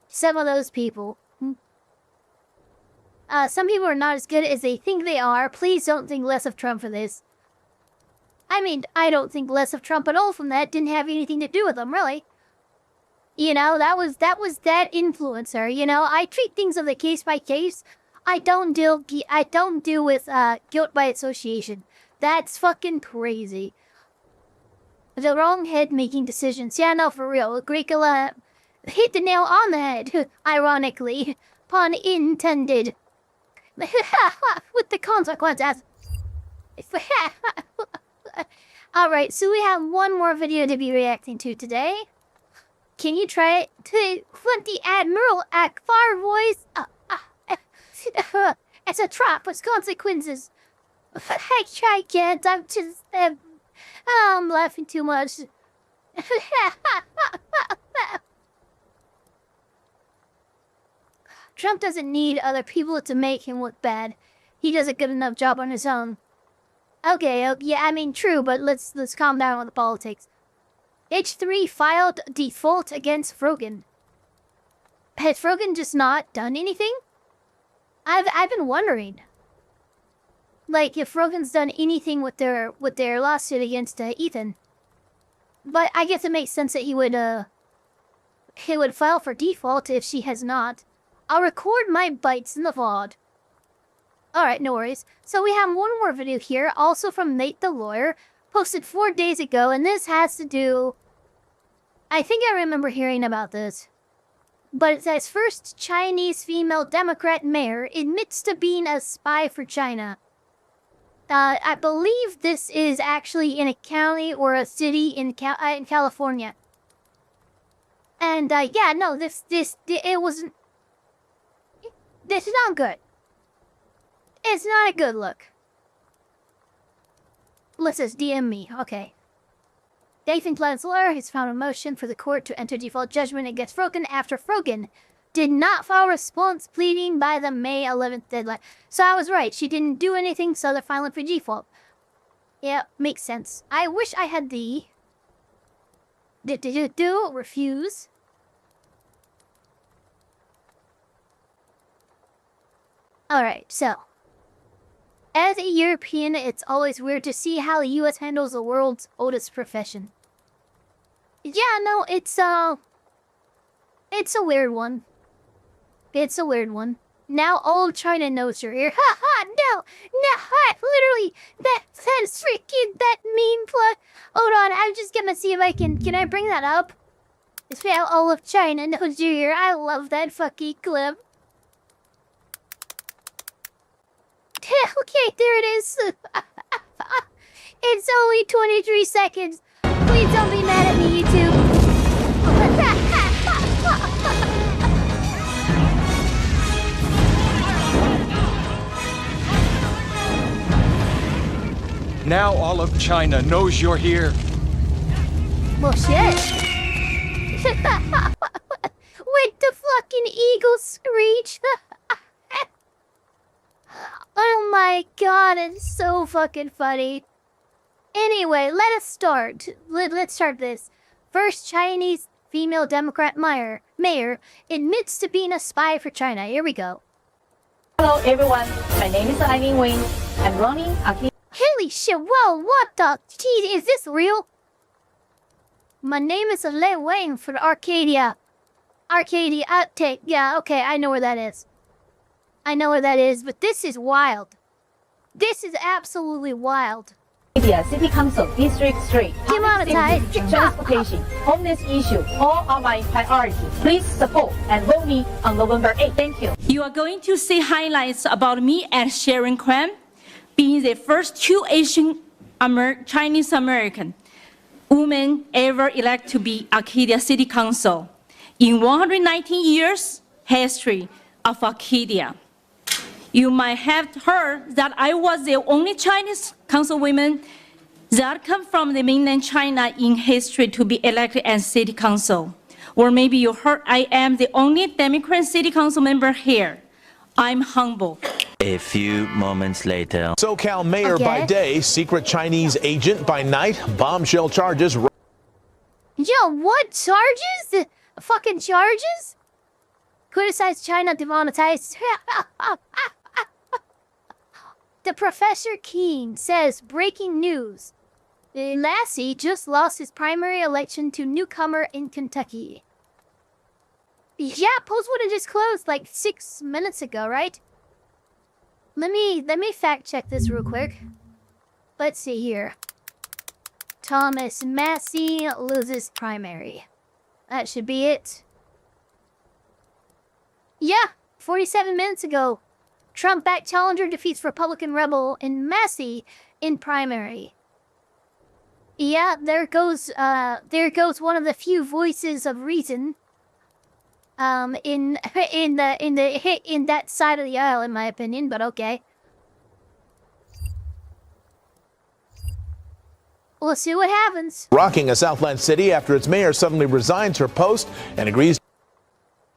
Some of those people. Some people are not as good as they think they are. Please don't think less of Trump for this. I mean, I don't think less of Trump at all from that. Didn't have anything to do with him, really. You know, that was that influencer. You know, I treat things on the case by case. I don't deal with guilt by association. That's fucking crazy. The wrong head making decisions. Yeah, no, for real. Agricola hit the nail on the head. Ironically, pun intended. With the consequences. Alright, so we have one more video to be reacting to today. Can you try it? Let the Admiral Elfpire voice. It's a trap with consequences. I can't. I'm just... I'm laughing too much. Trump doesn't need other people to make him look bad. He does a good enough job on his own. Okay, yeah, I mean, true, but let's calm down with the politics. H3 filed default against Frogan. Has Frogan just not done anything? I've been wondering. Like, if Frogan's done anything with their lawsuit against Ethan. But I guess it makes sense that he would file for default if she has not. I'll record my bites in the VOD. Alright, no worries. So we have one more video here, also from NateTheLawyer, posted 4 days ago, and this has to do... I think I remember hearing about this. But it says, first Chinese female Democrat mayor admits to being a spy for China. I believe this is actually in a county or a city in California. And, yeah, no, it wasn't... This is not good. It's not a good look. Let's just DM me. Okay. Nathan Clan's lawyer has found a motion for the court to enter default judgment against Frogan after Frogan did not file response pleading by the May 11th deadline. So I was right. She didn't do anything, so they're filing for default. Yeah, makes sense. I wish I had the... refuse. Alright, so... As a European, it's always weird to see how the US handles the world's oldest profession. Yeah, no, it's a weird one. It's a weird one. Now all China knows you're here. Ha ha, no, literally, that's freaking, that mean plot. Hold on, I'm just gonna see if I can I bring that up? It's now all of China knows you're here. I love that fucking clip. Okay, there it is. It's only 23 seconds. Please don't be mad at me, YouTube. Now all of China knows you're here. Well, shit. With the fucking eagle screech. my god, it's so fucking funny. Anyway, let us start. Let's start this. First Chinese female Democrat mayor admits to being a spy for China. Here we go. Hello everyone, my name is Eileen Wing. I'm running a... Holy shit, whoa, what the... Gee, is this real? My name is Lei Wang for Arcadia. Arcadia Outtake. Yeah, okay, I know where that is. I know where that is, but this is wild. This is absolutely wild. City Council, District 3. Demonetized. Transportation, homeless issue, all are my priority. Please support and vote me on November 8th. Thank you. You are going to see highlights about me and Sharon Kwan being the first two Asian Chinese American women ever elected to be Arcadia City Council in 119 years history of Arcadia. You might have heard that I was the only Chinese councilwoman that come from the mainland China in history to be elected as city council. Or maybe you heard I am the only Democrat city council member here. I'm humble. A few moments later. SoCal mayor by day, secret Chinese agent by night, bombshell charges. Yo, what charges? Fucking charges? Criticize China, demonetized. The Professor Keen says, breaking news. Lassie just lost his primary election to newcomer in Kentucky. Yeah, polls would have just closed like 6 minutes ago, right? Let me fact check this real quick. Let's see here. Thomas Massey loses primary. That should be it. Yeah, 47 minutes ago. Trump-backed challenger defeats Republican rebel in Massey in primary. Yeah, there goes one of the few voices of reason. In that side of the aisle, in my opinion, but okay. We'll see what happens. Rocking a Southland city after its mayor suddenly resigns her post and agrees.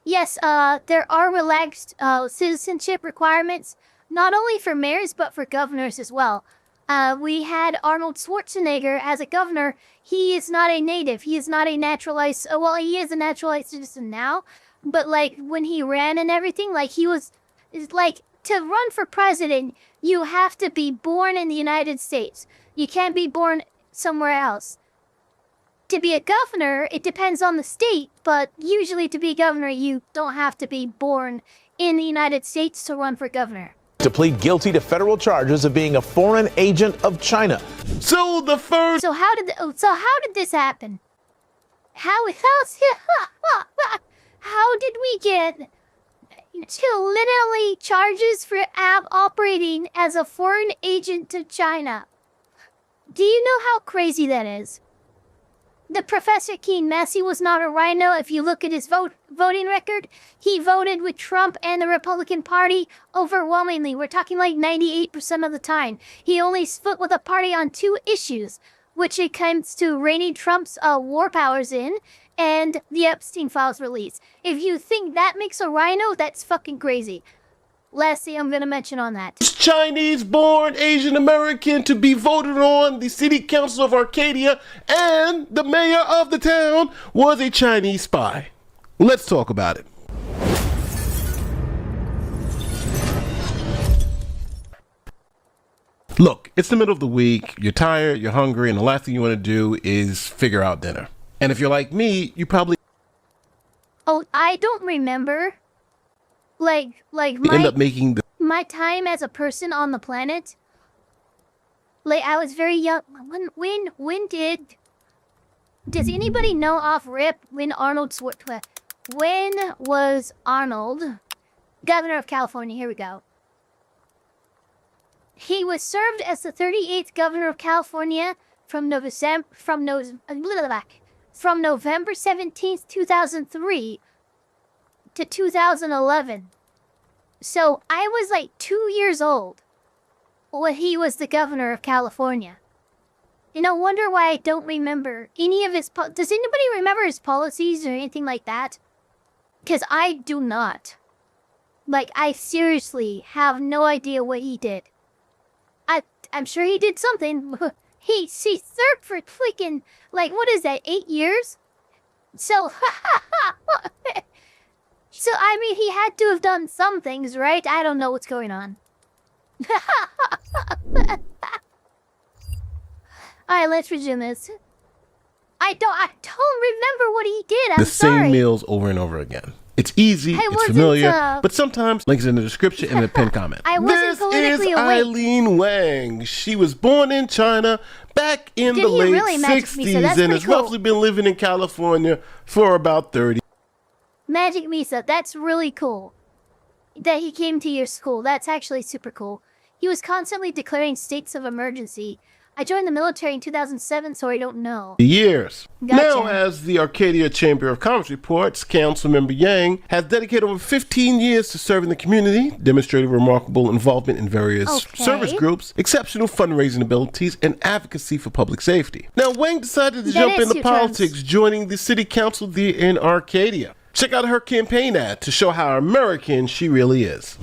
Yes, there are relaxed citizenship requirements, not only for mayors, but for governors as well. We had Arnold Schwarzenegger as a governor. He is not a native. He is not a naturalized... well, he is a naturalized citizen now. But, like, when he ran and everything, like, he was... It's like, to run for president, you have to be born in the United States. You can't be born somewhere else. To be a governor, it depends on the state, but usually to be governor, you don't have to be born in the United States to run for governor. To plead guilty to federal charges of being a foreign agent of China. So the first... So how did this happen? How did we get to literally charges for operating as a foreign agent to China? Do you know how crazy that is? The Professor Keen Massey was not a rhino. If you look at his voting record, he voted with Trump and the Republican Party overwhelmingly. We're talking like 98% of the time. He only split with the party on 2 issues, which it comes to reining Trump's war powers in and the Epstein files release. If you think that makes a rhino, that's fucking crazy. Lastly, I'm going to mention on that. Chinese-born Asian American to be voted on the City Council of Arcadia, and the mayor of the town was a Chinese spy. Let's talk about it. Look, it's the middle of the week, you're tired, you're hungry, and the last thing you want to do is figure out dinner. And if you're like me, you probably... Oh, I don't remember. Like end up making the... my time as a person on the planet. Like, I was very young. When did... Does anybody know off rip when Arnold Schwarzenegger... When was Arnold governor of California? Here we go. He was served as the 38th governor of California from November 17th, 2003 to 2011. So I was like 2 years old when he was the governor of California. And I wonder why I don't remember any of his... Does anybody remember his policies or anything like that? Because I do not. Like, I seriously have no idea what he did. I'm sure he did something. He served for freaking, like, what is that, 8 years? So, so, I mean, he had to have done some things, right? I don't know what's going on. Alright, let's resume this. I don't remember what he did. I'm sorry. Same meals over and over again. It's easy, it's familiar, but sometimes links in the description and the pinned comment. This is Eileen Wang. She was born in China back in the late 60s and has roughly been living in California for about 30. Magic Misa, that's really cool. That he came to your school. That's actually super cool. He was constantly declaring states of emergency. I joined the military in 2007, so I don't know. Years. Gotcha. Now, as the Arcadia Chamber of Commerce reports, Councilmember Yang has dedicated over 15 years to serving the community, demonstrating remarkable involvement in various service groups, exceptional fundraising abilities, and advocacy for public safety. Now, Wang decided to jump into politics, joining the city council there in Arcadia. Check out her campaign ad to show how American she really is.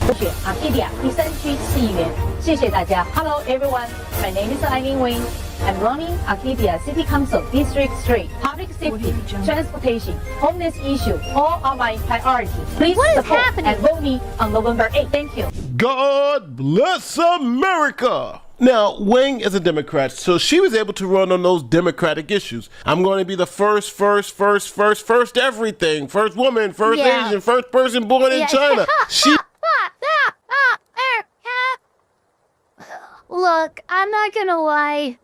Hello everyone, my name is Eileen Wang. I'm running Arcadia City Council District 3. Public safety, transportation, homeless issue, all are my priority. Please support and vote me on November 8th. Thank you. God bless America! Now, Wang is a Democrat, so she was able to run on those Democratic issues. I'm going to be the first everything. First woman, first Asian, first person born in China. Look, I'm not gonna lie.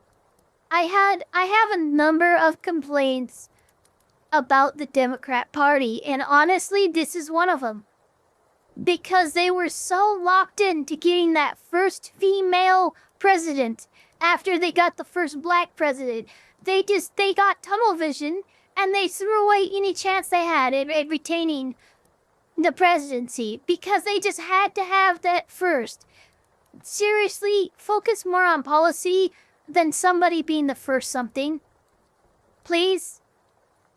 I have a number of complaints about the Democrat Party, and honestly, this is one of them. Because they were so locked into getting that first female president after they got the first black president. They got tunnel vision, and they threw away any chance they had at retaining the presidency because they just had to have that first. Seriously, focus more on policy than somebody being the first something. Please?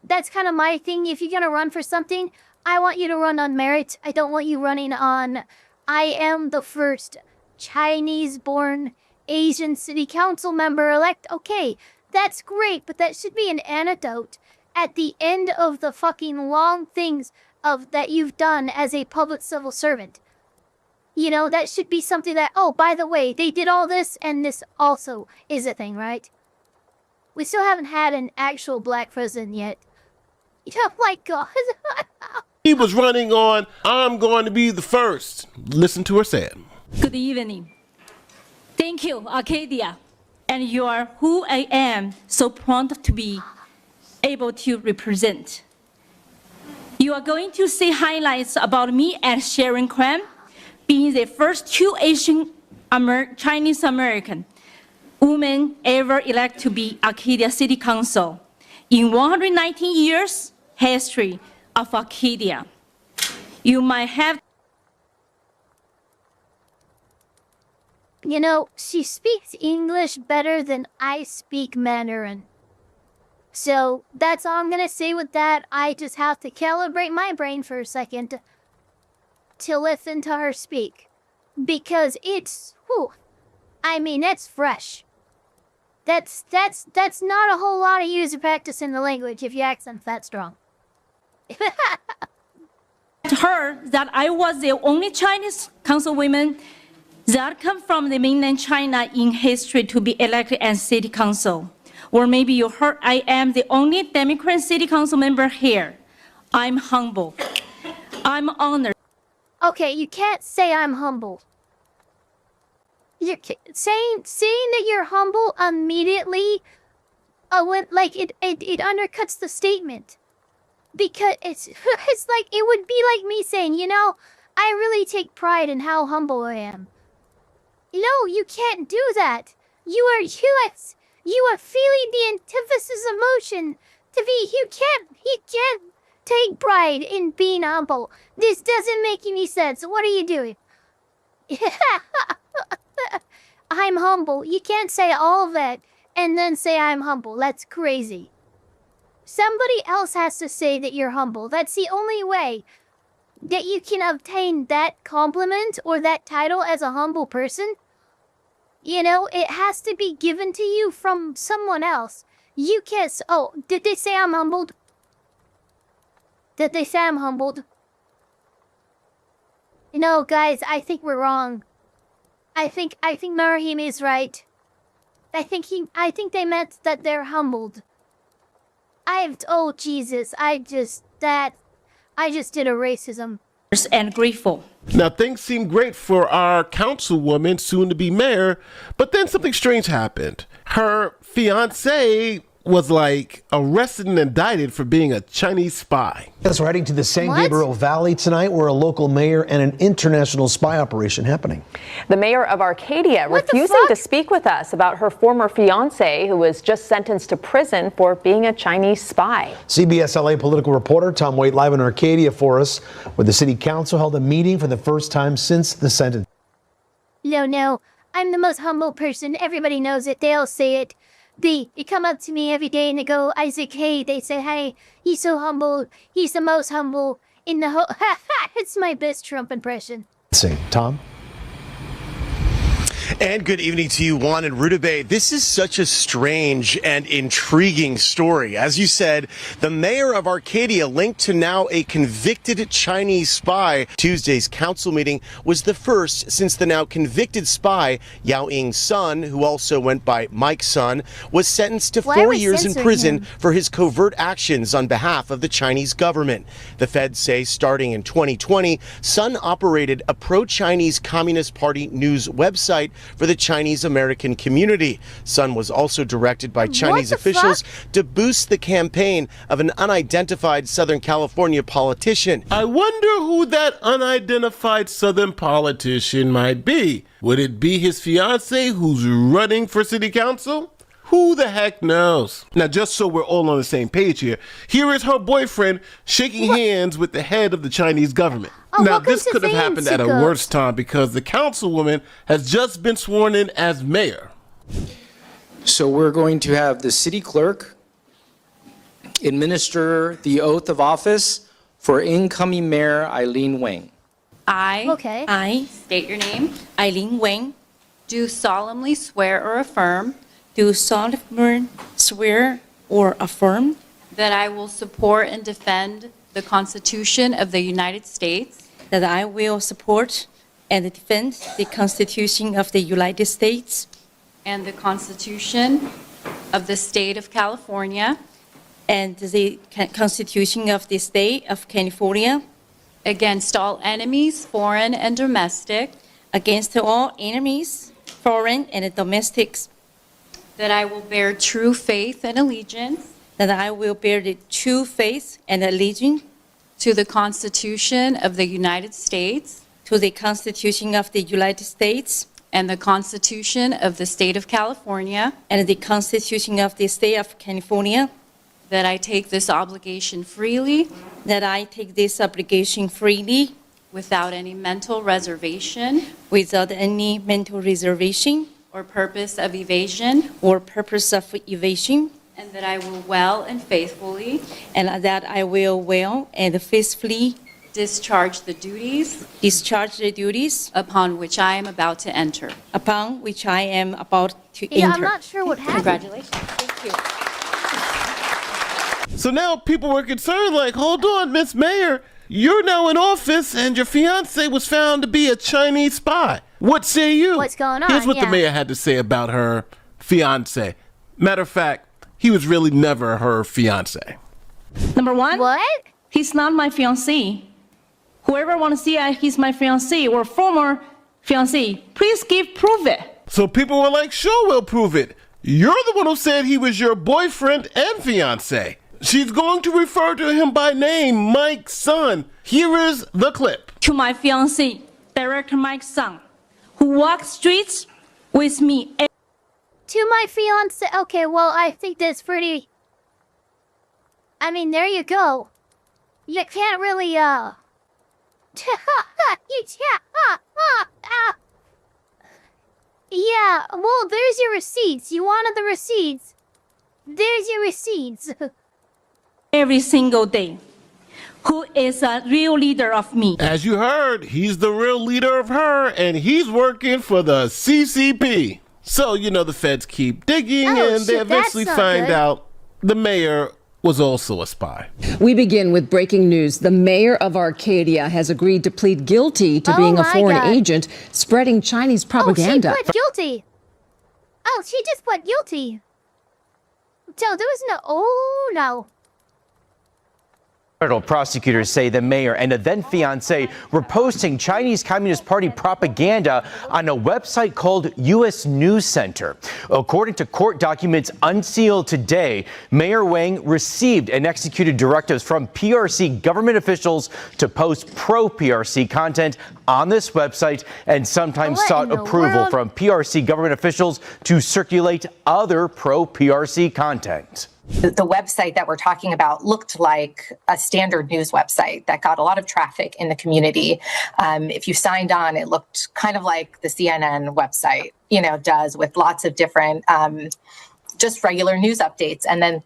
That's kind of my thing. If you're gonna run for something, I want you to run on merit. I don't want you running on, I am the first Chinese-born Asian city council member elect. Okay, that's great, but that should be an anecdote at the end of the fucking long things of that you've done as a public civil servant. You know, that should be something that, oh, by the way, they did all this, and this also is a thing, right? We still haven't had an actual black president yet. Oh my God. He was running on, I'm going to be the first. Listen to her say it. Good evening. Thank you, Arcadia. And you are who I am so proud to be able to represent. You are going to see highlights about me and Sharon Kwan, being the first two Asian Chinese American women ever elected to be Arcadia City Council in 119 years history of Arcadia. You might have. You know, she speaks English better than I speak Mandarin. So that's all I'm gonna say with that. I just have to calibrate my brain for a second to listen to her speak. Because it's, whew, I mean, it's fresh. That's not a whole lot of user practice in the language if your accent's that strong. Her that I was the only Chinese councilwoman that come from the mainland China in history to be elected as city council. Or maybe you heard I am the only Democrat city council member here. I'm humble. I'm honored. Okay, you can't say I'm humble. You're saying that you're humble immediately, it undercuts the statement. Because it's like, it would be like me saying, you know, I really take pride in how humble I am. No, you can't do that. You are feeling the antithesis emotion to be, you can't take pride in being humble. This doesn't make any sense. What are you doing? I'm humble. You can't say all of that and then say I'm humble. That's crazy. Somebody else has to say that you're humble. That's the only way that you can obtain that compliment or that title as a humble person. You know, it has to be given to you from someone else. You can't. Oh, did they say I'm humbled? Did they say I'm humbled? No, guys, I think we're wrong. I think Marahim is right. I think they meant that they're humbled. Oh Jesus, I just did a racism. And grateful. Now, things seem great for our councilwoman, soon to be mayor, but then something strange happened. Her fiance was arrested and indicted for being a Chinese spy. Yes, we're heading to the San Gabriel Valley tonight, where a local mayor and an international spy operation happening. The mayor of Arcadia refusing to speak with us about her former fiance, who was just sentenced to prison for being a Chinese spy. CBS LA political reporter Tom Waite live in Arcadia for us, where the city council held a meeting for the first time since the sentence. No, I'm the most humble person. Everybody knows it. They all say it. They come up to me every day and they go, Isaac, hey. They say, hey, he's so humble. He's the most humble in the whole... It's my best Trump impression. Tom? And good evening to you, Juan and Rutabe. This is such a strange and intriguing story. As you said, the mayor of Arcadia linked to now a convicted Chinese spy. Tuesday's council meeting was the first since the now convicted spy, Yao Ying's son, who also went by Mike's son, was sentenced to 4 years in prison for his covert actions on behalf of the Chinese government. The feds say starting in 2020, Sun operated a pro-Chinese Communist Party news website for the Chinese American community. Sun was also directed by Chinese officials to boost the campaign of an unidentified Southern California politician. I wonder who that unidentified Southern politician might be. Would it be his fiance who's running for city council? Who the heck knows? Now, just so we're all on the same page here is her boyfriend shaking hands with the head of the Chinese government. Now, this could have happened at a worse time because the councilwoman has just been sworn in as mayor. So we're going to have the city clerk administer the oath of office for incoming mayor Eileen Wang. I state your name, Eileen Wang, do solemnly swear or affirm that I will support and defend the Constitution of the United States. That I will support and defend the Constitution of the United States. And the Constitution of the State of California. And the Constitution of the State of California. Against all enemies, foreign and domestic. Against all enemies, foreign and domestic. That I will bear true faith and allegiance. That I will bear the true faith and allegiance. To the Constitution of the United States. To the Constitution of the United States. And the Constitution of the State of California. And the Constitution of the State of California. That I take this obligation freely. That I take this obligation freely. Without any mental reservation. Without any mental reservation. Or purpose of evasion. Or purpose of evasion. And that I will well and faithfully. And that I will well and faithfully. Discharge the duties. Discharge the duties. Upon which I am about to enter. Upon which I am about to enter. Yeah, I'm not sure what happened. Congratulations. Thank you. So now people were concerned, hold on, Miss Mayor, you're now in office and your fiance was found to be a Chinese spy. What say you? What's going on? Here's what the mayor had to say about her fiance. Matter of fact, he was really never her fiance. Number one, what? He's not my fiancé. Whoever wants to see he's my fiancé or former fiancé, please prove it. So people were like, sure, we'll prove it. You're the one who said he was your boyfriend and fiancé. She's going to refer to him by name, Mike's son. Here is the clip. To my fiancé, Director Mike's son, who walks streets with me. To my fiance. Okay, well, I think that's pretty. I mean, there you go. You can't really, Yeah, well, there's your receipts. You wanted the receipts. There's your receipts. Every single day. Who is a real leader of me. As you heard, he's the real leader of her, and he's working for the CCP. So, you know, the feds keep digging Oh, and they shit, eventually that's not find good. out the mayor was also a spy. We begin with breaking news. The mayor of Arcadia has agreed to plead guilty to Oh being a my foreign God. agent spreading Chinese propaganda. Oh, she pled guilty. Oh, she just pled guilty. So there was no. Oh no. Federal prosecutors say the mayor and a then fiancé were posting Chinese Communist Party propaganda on a website called U.S. News Center. According to court documents unsealed today, Mayor Wang received and executed directives from PRC government officials to post pro-PRC content on this website and sometimes What sought in the approval world? from PRC government officials to circulate other pro-PRC content. The website that we're talking about looked like a standard news website that got a lot of traffic in the community. If you signed on, it looked kind of like the CNN website, you know, does, with lots of different, just regular news updates. And then,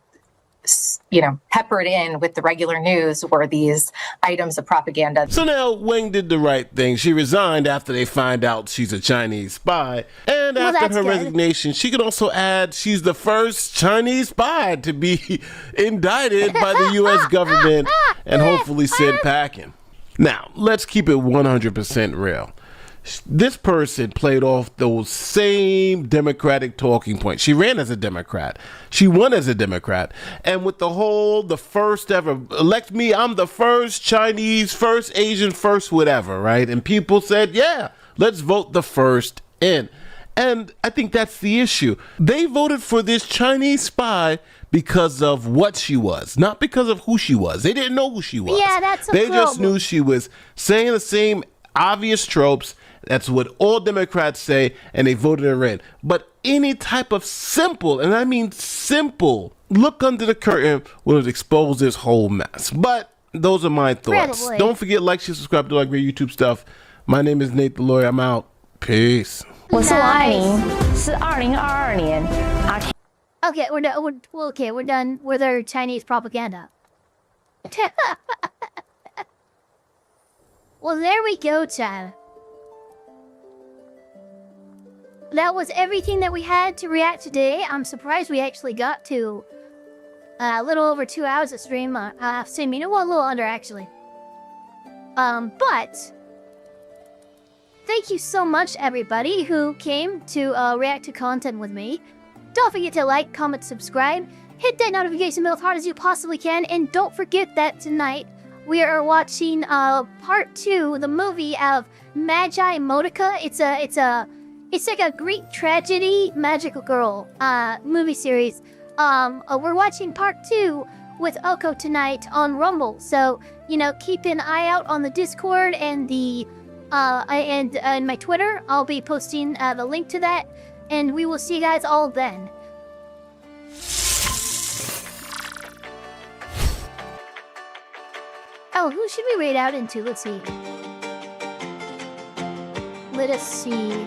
you know, peppered in with the regular news were these items of propaganda. So now Wang did the right thing. She resigned after they find out she's a Chinese spy. And Well, after that's her good. resignation, she could also add she's the first Chinese spy to be indicted by the U.S. government and hopefully sent packing. Now, let's keep it 100% real. This person played off those same Democratic talking points. She ran as a Democrat. She won as a Democrat. And with the first ever, elect me, I'm the first Chinese, first Asian, first whatever, right? And people said, yeah, let's vote the first in. And I think that's the issue. They voted for this Chinese spy because of what she was, not because of who she was. They didn't know who she was. Yeah, that's a They just problem. knew she was saying the same obvious tropes. That's what all Democrats say, and they voted her in. But any type of simple, and I mean simple, look under the curtain will expose this whole mess. But those are my thoughts. Incredibly. Don't forget, like, share, subscribe to like great YouTube stuff. My name is Nate the Lawyer. I'm out. Peace. 我是王爱玲，是2022年 Okay, we're done. Okay, we're done with our Chinese propaganda. Well, there we go, Chad. That was everything that we had to react today. I'm surprised we actually got to a little over 2 hours of stream. Well, a little under actually. But thank you so much, everybody who came to react to content with me. Don't forget to like, comment, subscribe. Hit that notification bell as hard as you possibly can, and don't forget that tonight we are watching part 2, the movie of Magi Modica. It's like a Greek tragedy magical girl movie series. We're watching part 2 with Oko tonight on Rumble. So, you know, keep an eye out on the Discord and the and my Twitter. I'll be posting the link to that, and we will see you guys all then. Oh, who should we raid out into? Let's see. Let us see.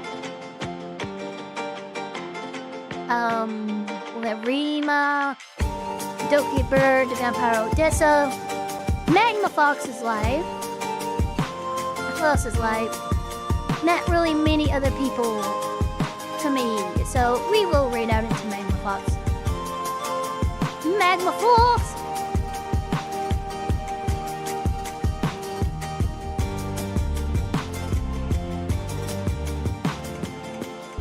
We have Rima, Doki Bird, Vampire Odessa, Magma Fox is live. Who else is live? Not really many other people to me, so we will raid out into Magma Fox. Magma Fox!